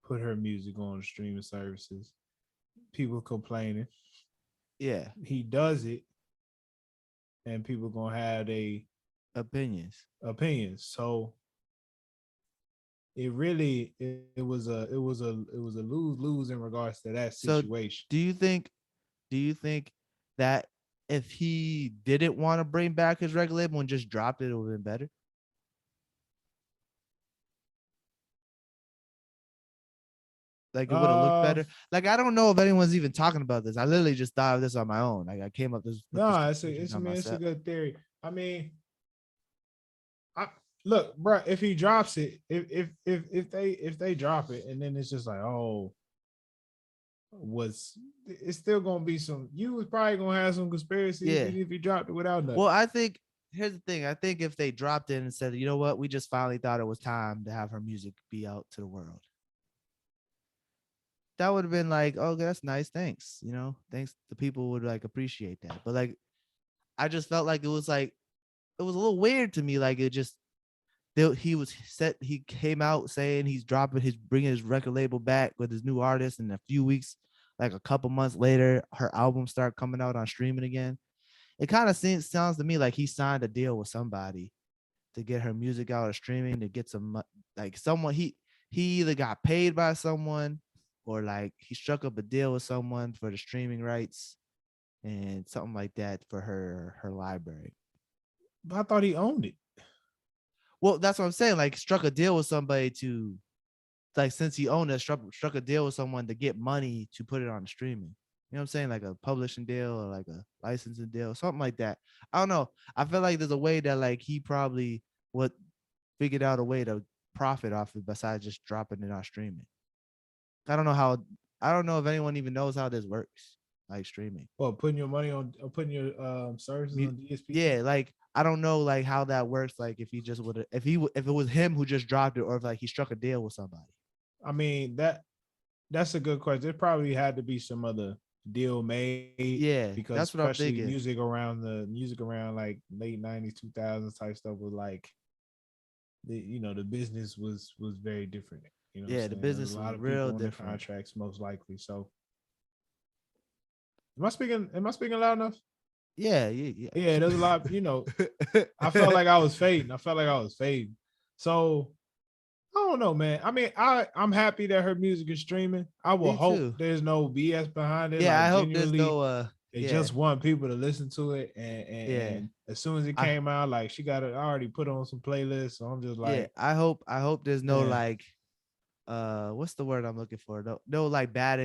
S2: put her music on streaming services, people complaining.
S1: Yeah.
S2: He does it, and people gonna have
S1: opinions.
S2: So it was a lose-lose in regards to that
S1: So
S2: situation.
S1: do you think that if he didn't want to bring back his record label and just dropped it, it would have been better? Like it would have looked
S2: Uh
S1: better. Like I don't know if anyone's even talking about this. I literally just thought of this on my own. Like I came up with this
S2: no,
S1: conclusion on
S2: it's a
S1: myself.
S2: good theory. I mean, I look, bro. If he drops it, if they drop it, and then it's just like, oh, was it's still gonna be some. You was probably gonna have some conspiracies
S1: Yeah.
S2: even if you dropped it without nothing.
S1: Well, I think here's the thing. I think if they dropped it and said, you know what, we just finally thought it was time to have her music be out to the world, that would have been like, oh, that's nice. Thanks. Thanks. The people would like appreciate that. But like, I just felt like it was a little weird to me. Like it just, he came out saying he's bringing his record label back with his new artist. And a few weeks, like a couple months later, her album started coming out on streaming again. It kind of sounds to me like he signed a deal with somebody to get her music out of streaming, to get some, like someone he either got paid by someone or like he struck up a deal with someone for the streaming rights and something like that for her library.
S2: But I thought he owned it.
S1: Well, that's what I'm saying. Like struck a deal with somebody to, like, since he owned it, struck a deal with someone to get money to put it on streaming. You know what I'm saying? Like a publishing deal or like a licensing deal, something like that. I don't know. I feel like there's a way that like he probably would figured out a way to profit off it besides just dropping it on streaming. I don't know how. I don't know if anyone even knows how this works, like streaming.
S2: Well, putting your money on, putting your services on DSP.
S1: Yeah, like I don't know like how that works. Like if he just would, if it was him who just dropped it, or if like he struck a deal with somebody.
S2: I mean that's a good question. There probably had to be some other deal made.
S1: Yeah,
S2: because
S1: that's what I'm
S2: especially
S1: thinking.
S2: music around like late 90s, 2000s type stuff was like the business was very different.
S1: Yeah, the business
S2: There's a
S1: was
S2: lot of
S1: real
S2: people on the
S1: different.
S2: contracts most likely. So am I speaking loud enough?
S1: Yeah.
S2: Yeah, there's a lot, I felt like I was fading. So I don't know, man. I mean, I'm happy that her music is streaming. I will
S1: Me
S2: hope
S1: too.
S2: there's no BS behind it.
S1: Yeah,
S2: Like
S1: I hope there's
S2: genuinely,
S1: no
S2: they
S1: yeah.
S2: just want people to listen to it.
S1: Yeah.
S2: And as soon as it
S1: I
S2: came out, like she got it already put on some playlists. So I'm just
S1: yeah,
S2: like,
S1: I hope there's no
S2: man,
S1: like what's the word I'm looking for? No like bad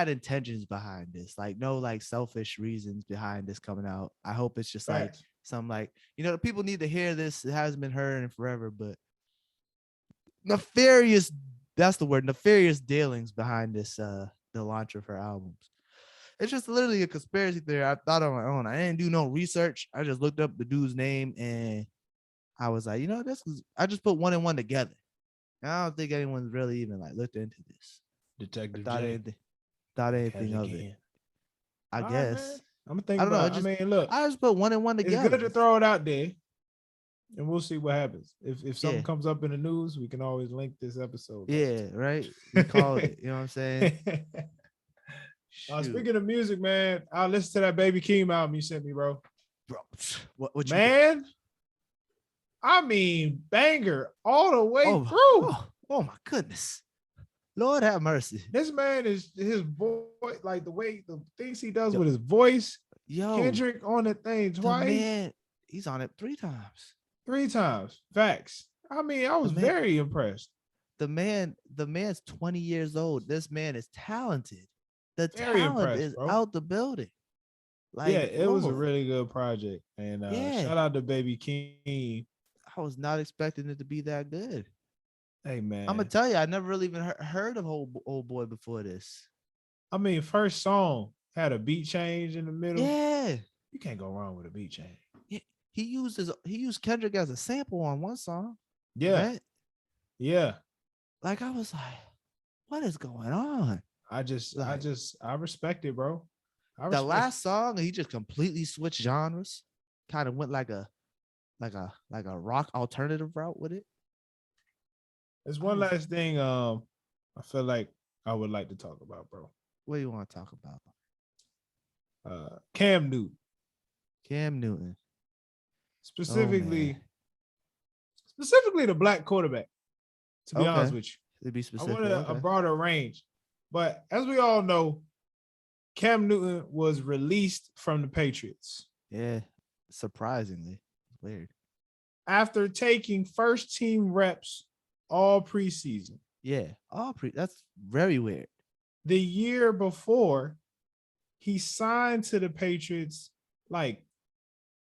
S1: intentions behind this. Like no like selfish reasons behind this coming out. I hope it's just like
S2: facts.
S1: some like, the people need to hear this. It hasn't been heard in forever, but nefarious, that's the word, nefarious dealings behind this the launch of her albums. It's just literally a conspiracy theory I thought on my own. I didn't do no research. I just looked up the dude's name and I was like, I just put one and one together. And I don't think anyone's really even like looked into this. I
S2: Detective
S1: thought
S2: J.
S1: anything of it. I
S2: All right, man.
S1: guess.
S2: I'm gonna think
S1: I don't know.
S2: about it. I mean, look,
S1: I just put one and one
S2: it's
S1: together.
S2: good to throw it out there, and we'll see what happens. If something
S1: Yeah.
S2: comes up in the news, we can always link this episode.
S1: Yeah, right. We call it. You know what I'm saying?
S2: Speaking of music, man, I'll listen to that Baby Keem album you sent me, bro.
S1: Bro, what you
S2: man? Think? I mean, banger all the way through.
S1: Oh my goodness. Lord have mercy.
S2: This man is his voice, like the things he does with his voice. Kendrick on the thing twice.
S1: Man, he's on it 3 times.
S2: 3 times. Facts. I mean, I was very impressed.
S1: The man's 20 years old. This man is talented. The very talent is bro. Out the building.
S2: Like, yeah, it was a really good project. And shout out to Baby Keem.
S1: I was not expecting it to be that good.
S2: Hey, man.
S1: I'm going to tell you, I never really even heard of Old Boy before this.
S2: I mean, first song had a beat change in the middle.
S1: Yeah.
S2: You can't go wrong with a beat change.
S1: Yeah. He used Kendrick as a sample on one song.
S2: Yeah.
S1: Right?
S2: Yeah.
S1: Like, I was like, what is going on?
S2: I respect it, bro.
S1: The last song, he just completely switched genres. Kind of went like a rock alternative route with it.
S2: There's one last thing I feel like I would like to talk about, bro.
S1: What do you want to talk about?
S2: Cam Newton.
S1: Cam Newton.
S2: specifically the black quarterback. To be honest with you,
S1: to be
S2: I
S1: specific,
S2: wanted a broader range. But as we all know, Cam Newton was released from the Patriots.
S1: Yeah, surprisingly weird.
S2: After taking first team reps all preseason.
S1: Yeah, that's very weird.
S2: The year before, he signed to the Patriots like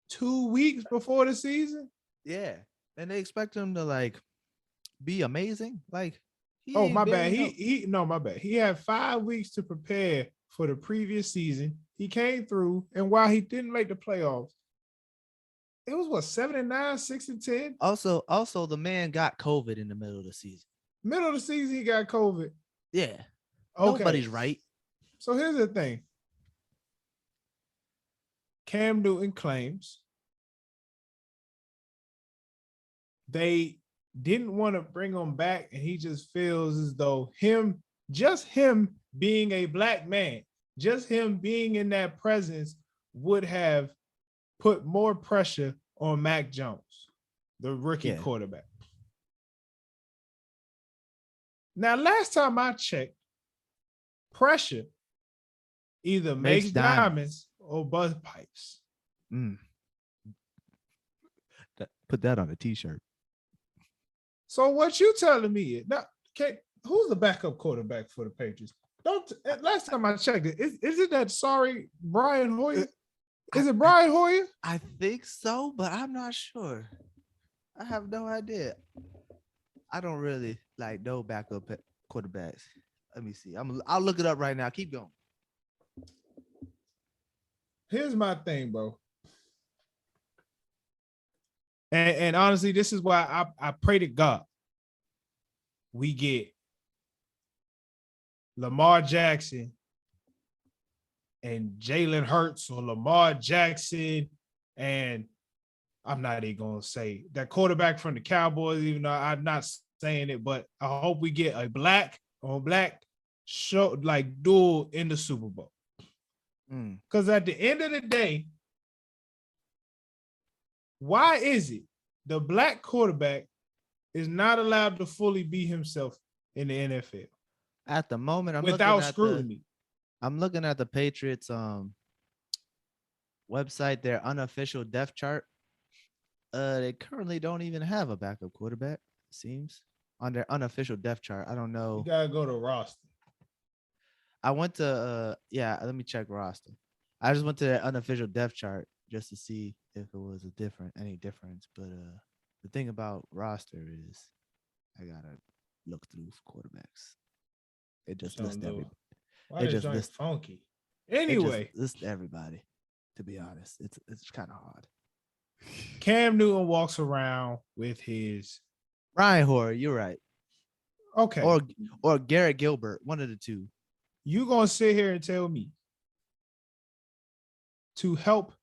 S2: 2 weeks before the season.
S1: Yeah, and they expect him to like be amazing. Like,
S2: my bad. My bad. He had 5 weeks to prepare for the previous season. He came through, and while he didn't make the playoffs, it was what 7-9, 6-10.
S1: Also, the man got COVID in the middle of the season.
S2: Middle of the season, he got COVID.
S1: Yeah.
S2: Okay.
S1: Nobody's right.
S2: So here's the thing. Cam Newton claims they didn't want to bring him back, and he just feels as though him being a black man, just him being in that presence would have put more pressure on Mac Jones, the rookie quarterback. Now, last time I checked, pressure either makes diamonds or bust pipes.
S1: Put that on a t-shirt.
S2: So what you telling me is now, who's the backup quarterback for the Patriots? Last time I checked it, is it that Brian Hoyer? Is it Brian Hoyer?
S1: I think so, but I'm not sure. I have no idea. I don't really like no backup quarterbacks. Let me see. I'll look it up right now. Keep going.
S2: Here's my thing, bro. And honestly, this is why I pray to God we get Lamar Jackson and Jalen Hurts, or Lamar Jackson and I'm not even going to say that quarterback from the Cowboys, even though I'm not saying it, but I hope we get a black show like duel in the Super Bowl. Because at the end of the day, why is it the black quarterback is not allowed to fully be himself in the NFL?
S1: At the moment, I'm
S2: without
S1: looking at
S2: scrutiny.
S1: I'm looking at the Patriots website, their unofficial depth chart. They currently don't even have a backup quarterback, it seems, on their unofficial depth chart. I don't know.
S2: You gotta go to roster.
S1: I went to let me check roster. I just went to their unofficial depth chart just to see if it was any difference. But the thing about roster is I gotta look through quarterbacks. It just lists everybody.
S2: Why is it funky? Anyway,
S1: it just lists everybody. To be honest, it's kind of hard.
S2: Cam Newton walks around with his
S1: Brian Hoyer. You're right.
S2: Okay.
S1: Or Garrett Gilbert, one of the two.
S2: You gonna sit here and tell me to help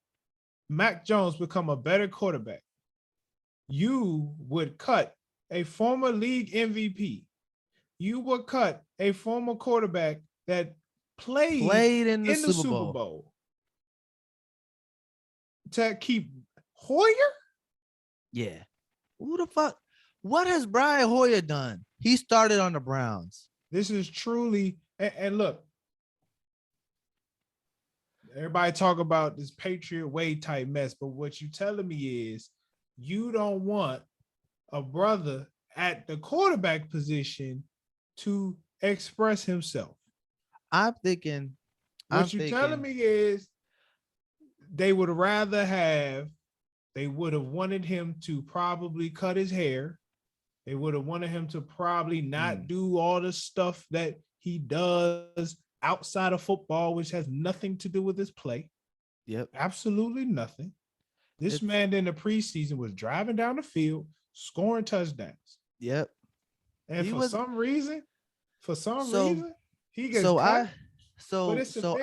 S2: Mac Jones become a better quarterback, you would cut a former league MVP. You would cut a former quarterback that played in the Super Bowl to keep Hoyer?
S1: Yeah. Who the fuck? What has Brian Hoyer done? He started on the Browns.
S2: This is truly, and look, everybody talk about this Patriot way type mess, but what you telling me is you don't want a brother at the quarterback position to express himself.
S1: I'm thinking.
S2: What you're telling me is they would have wanted him to probably cut his hair. They would have wanted him to probably not do all the stuff that he does outside of football, which has nothing to do with his play.
S1: Yep.
S2: Absolutely nothing. This man in the preseason was driving down the field, scoring touchdowns.
S1: Yep.
S2: And for some reason, he gets cut.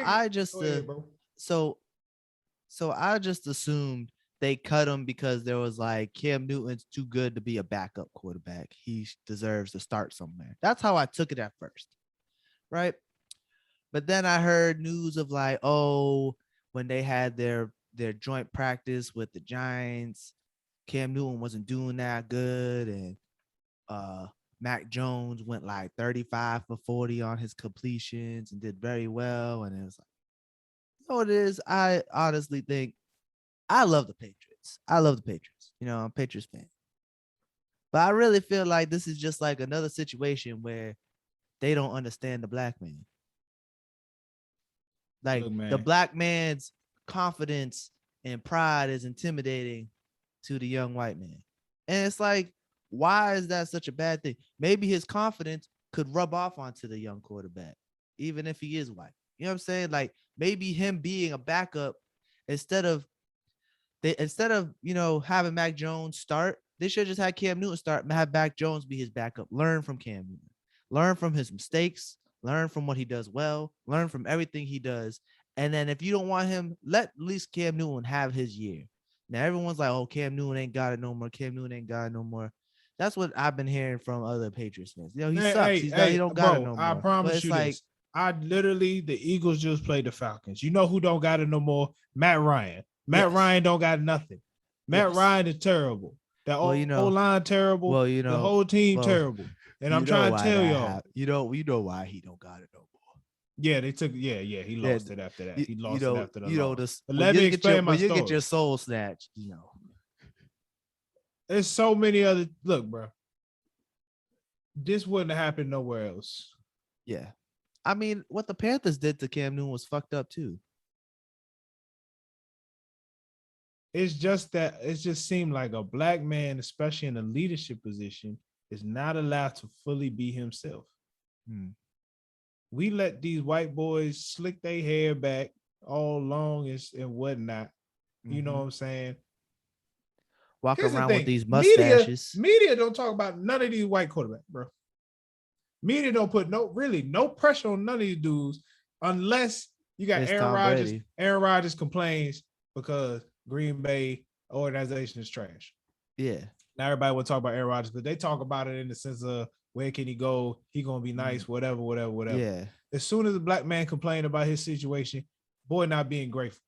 S1: I just assumed they cut him because there was like Cam Newton's too good to be a backup quarterback. He deserves to start somewhere. That's how I took it at first. Right. But then I heard news of like, when they had their joint practice with the Giants, Cam Newton wasn't doing that good, and Mac Jones went like 35 for 40 on his completions and did very well. And it was like, you know what it is? I honestly think I love the Patriots. I love the Patriots. You know, I'm a Patriots fan. But I really feel like this is just like another situation where they don't understand the black man. Like
S2: Look,
S1: the black man's confidence and pride is intimidating to the young white man. And it's like, why is that such a bad thing? Maybe his confidence could rub off onto the young quarterback, even if he is white. You know what I'm saying? Like maybe him being a backup instead of having Mac Jones start, they should just have Cam Newton start and have Mac Jones be his backup. Learn from Cam Newton. Learn from his mistakes. Learn from what he does well. Learn from everything he does. And then if you don't want him, let at least Cam Newton have his year. Now everyone's like, oh, Cam Newton ain't got it no more. Cam Newton ain't got it no more. That's what I've been hearing from other Patriots fans. You know, he sucks. He don't got it no more.
S2: I promise you this. The Eagles just played the Falcons. You know who don't got it no more? Matt Ryan. Matt Ryan don't got nothing. Matt Ryan is terrible. The O-line terrible.
S1: Well,
S2: the whole team terrible. And I'm trying to tell y'all.
S1: You know why he don't got it no more.
S2: Yeah, they took. He lost it after that. He lost it after the loss.
S1: Let me explain my story. You get your soul snatched. You know,
S2: there's so many other. Look, bro, this wouldn't have happened nowhere else.
S1: Yeah, I mean, what the Panthers did to Cam Newton was fucked up too.
S2: It's just that it just seemed like a black man, especially in a leadership position, is not allowed to fully be himself. We let these white boys slick their hair back all long and whatnot. You know what I'm saying?
S1: Walk around with these mustaches.
S2: Media don't talk about none of these white quarterbacks, bro. Media don't put no pressure on none of these dudes unless you got Aaron Rodgers. Brady. Aaron Rodgers complains because Green Bay organization is trash.
S1: Yeah.
S2: Now everybody will talk about Aaron Rodgers, but they talk about it in the sense of where can he go? He gonna be nice, whatever.
S1: Yeah.
S2: As soon as a black man complained about his situation, boy not being grateful.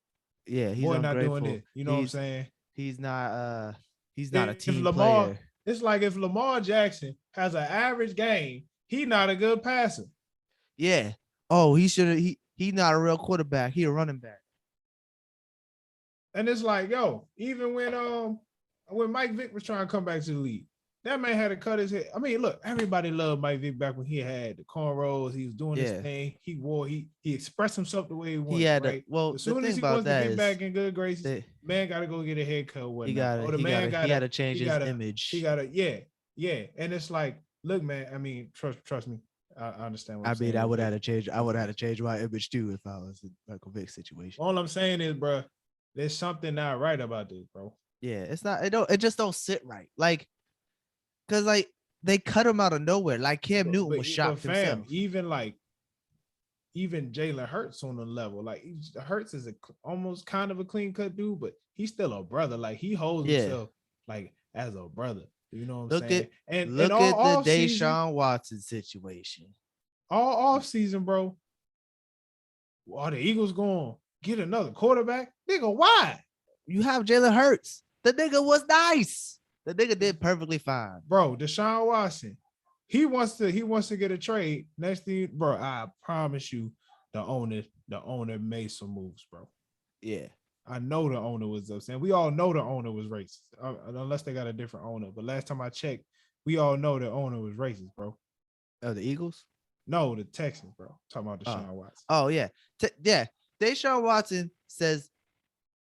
S1: Yeah, he's
S2: boy not doing it. You know what I'm saying?
S1: He's not a team player.
S2: It's like if Lamar Jackson has an average game, he's not a good passer.
S1: Yeah. Oh, he's not a real quarterback. He a running back.
S2: And it's like, yo, even when Mike Vick was trying to come back to the league, that man had to cut his head. I mean, look, everybody loved Mike Vick back when he had the cornrows. He was doing his thing. He expressed himself the way he wanted. As soon as he wants to get back in good graces, man got to go get a haircut.
S1: He got to change his image.
S2: And it's like, look, man. I mean, trust me. I understand what
S1: I mean, I would have to change my image too if I was in like a Vick situation.
S2: All I'm saying is, bro, there's something not right about this, bro.
S1: Yeah, it's not. It just don't sit right. Like, cause like they cut him out of nowhere. Like Cam Newton was shocked himself.
S2: Even Jalen Hurts on the level. Like Hurts is almost kind of a clean cut dude, but he's still a brother. Like he holds himself like as a brother. You know what I'm saying?
S1: Look at the Deshaun Watson situation.
S2: All off season, bro. Are the Eagles going to get another quarterback? Nigga, why?
S1: You have Jalen Hurts. The nigga was nice. The nigga did perfectly fine.
S2: Bro, Deshaun Watson, he wants to get a trade. Next thing, bro, I promise you, the owner made some moves, bro.
S1: Yeah.
S2: I know the owner was upset. We all know the owner was racist, unless they got a different owner. But last time I checked, we all know the owner was racist, bro.
S1: Oh, the Eagles?
S2: No, the Texans, bro. Talking about Deshaun Watson.
S1: Oh, yeah. Deshaun Watson says,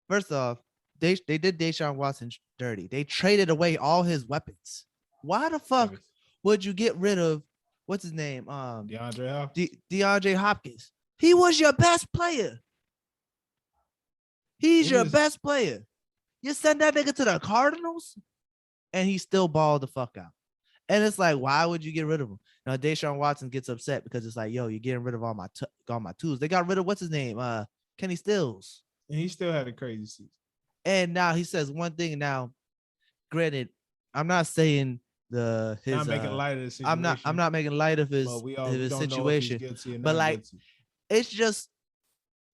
S1: first off, they did Deshaun Watson dirty. They traded away all his weapons. Why the fuck would you get rid of, what's his name? DeAndre Hopkins. He was your best player. He's your best player. You send that nigga to the Cardinals, and he still balled the fuck out. And it's like, why would you get rid of him? Now, Deshaun Watson gets upset because it's like, yo, you're getting rid of all my tools. They got rid of what's his name, Kenny Stills,
S2: and he still had a crazy season.
S1: And now he says one thing. Now, granted, I'm not saying not making light of the situation. I'm not making light of his situation, but like, it's just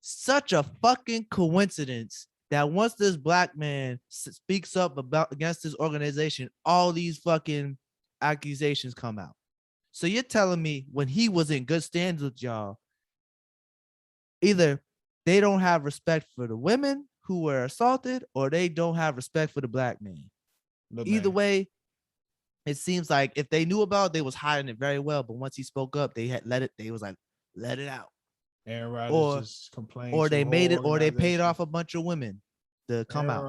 S1: such a fucking coincidence that once this black man speaks up against this organization, all these fucking accusations come out. So you're telling me when he was in good stands with y'all, either they don't have respect for the women who were assaulted, or they don't have respect for the black man. Either way, it seems like if they knew about it, they was hiding it very well. But once he spoke up, they had let it. They was like, let it out.
S2: Aaron Rodgers just complained,
S1: or they made it, or they paid off a bunch of women to come out.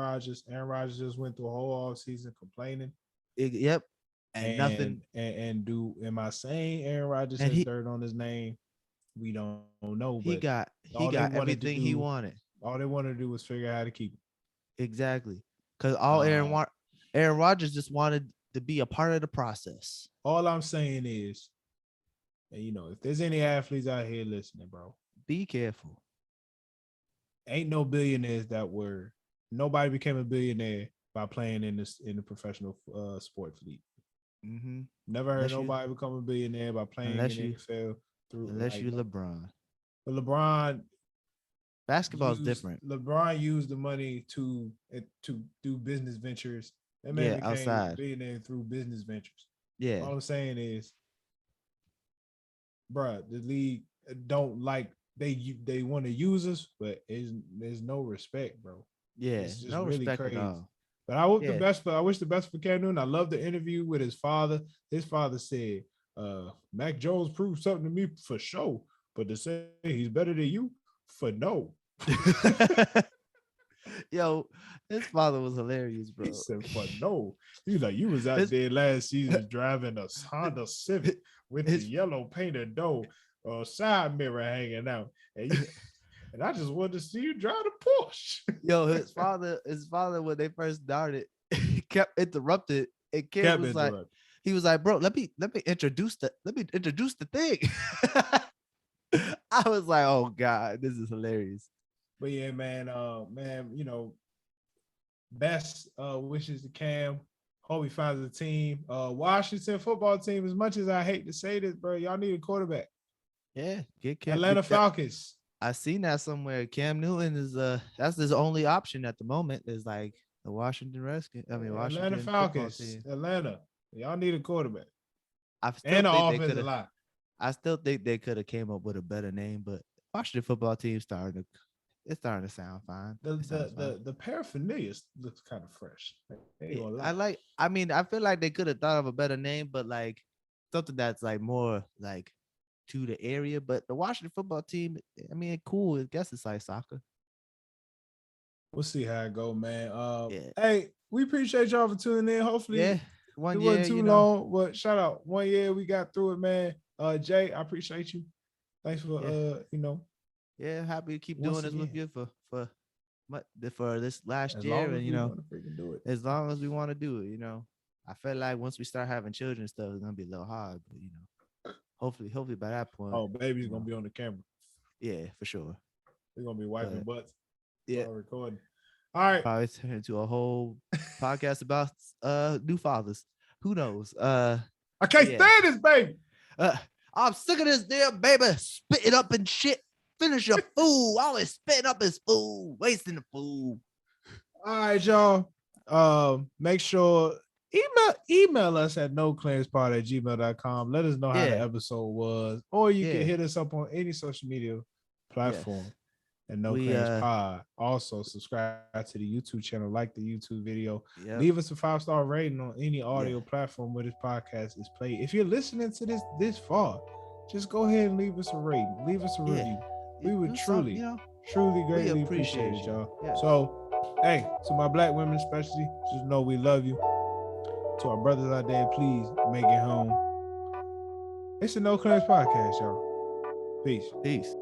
S2: Aaron Rodgers just went through a whole off season complaining.
S1: Yep, and nothing.
S2: And am I saying Aaron Rodgers has dirt on his name? We don't know. But
S1: he got everything he wanted.
S2: All they wanted to do was figure out how to keep it.
S1: Exactly, because Aaron Rodgers just wanted to be a part of the process.
S2: All I'm saying is, and if there's any athletes out here listening, bro,
S1: be careful.
S2: Ain't no billionaires nobody became a billionaire by playing in the professional sports league.
S1: Mm-hmm.
S2: Never heard nobody become a billionaire by playing in the NFL
S1: unless you LeBron.
S2: But LeBron,
S1: basketball is different.
S2: LeBron used the money to do business ventures. That man became outside. A billionaire through business ventures.
S1: Yeah.
S2: All I'm saying is, bro, the league don't like they want to use us, but there's no respect, bro.
S1: Yeah, it's just no really respect crazy. At all.
S2: But I hope the best for. I wish the best for Cam Newton. I love the interview with his father. His father said, "Mac Jones proved something to me for sure, but to say he's better than you, for no."
S1: Yo, his father was hilarious, bro.
S2: He said, "For no." He was like, "You was out there last season driving a Honda Civic with the yellow painted door, side mirror hanging out, and I just wanted to see you drive the Porsche."
S1: Yo, his father, when they first started, kept interrupted. And Kim was like, he was like, "Bro, let me introduce the thing." I was like, "Oh God, this is hilarious."
S2: But yeah, man, best wishes to Cam. Hope he finds a team. Washington football team, as much as I hate to say this, bro, y'all need a quarterback.
S1: Yeah, get Cam.
S2: Atlanta Falcons.
S1: I seen that somewhere. Cam Newton is that's his only option at the moment. Is like the Washington Redskins. Washington
S2: Atlanta Falcons. Atlanta. Y'all need a quarterback.
S1: And an offensive line. I still think they could have came up with a better name, but Washington football team starting to sound fine.
S2: The paraphernalia looks kind of fresh.
S1: I feel like they could have thought of a better name, but like something that's like more like to the area. But the Washington football team, cool. I guess it's like soccer.
S2: We'll see how it go, man. Hey, we appreciate y'all for tuning in. Hopefully, it wasn't too long. But shout out 1 year we got through it, man. Jay, I appreciate you. Thanks for
S1: Yeah, happy to keep doing this with you for this last year, and as long as we want to do it, I feel like once we start having children and stuff, it's gonna be a little hard, but hopefully by that point,
S2: baby's gonna be on the camera.
S1: Yeah, for sure.
S2: We're gonna be wiping butts.
S1: Yeah,
S2: recording. All right,
S1: probably turn into a whole podcast about new fathers. Who knows?
S2: I can't stand this baby.
S1: I'm sick of this damn baby spitting up and shit. Finish your food. Always spitting up his food, wasting the food.
S2: All right, y'all. Make sure email us at noclearancepod@gmail.com. Let us know how the episode was, or you can hit us up on any social media platform and No Clearance Pod. Also, subscribe to the YouTube channel, like the YouTube video. Leave us a 5-star rating on any audio platform where this podcast is played. If you're listening to this far, just go ahead and leave us a rating. Leave us a review. We would truly greatly appreciate it, y'all. Yeah. So, hey, to my black women especially, just know we love you. To our brothers out there, please make it home. It's a No Clearance podcast, y'all. Peace.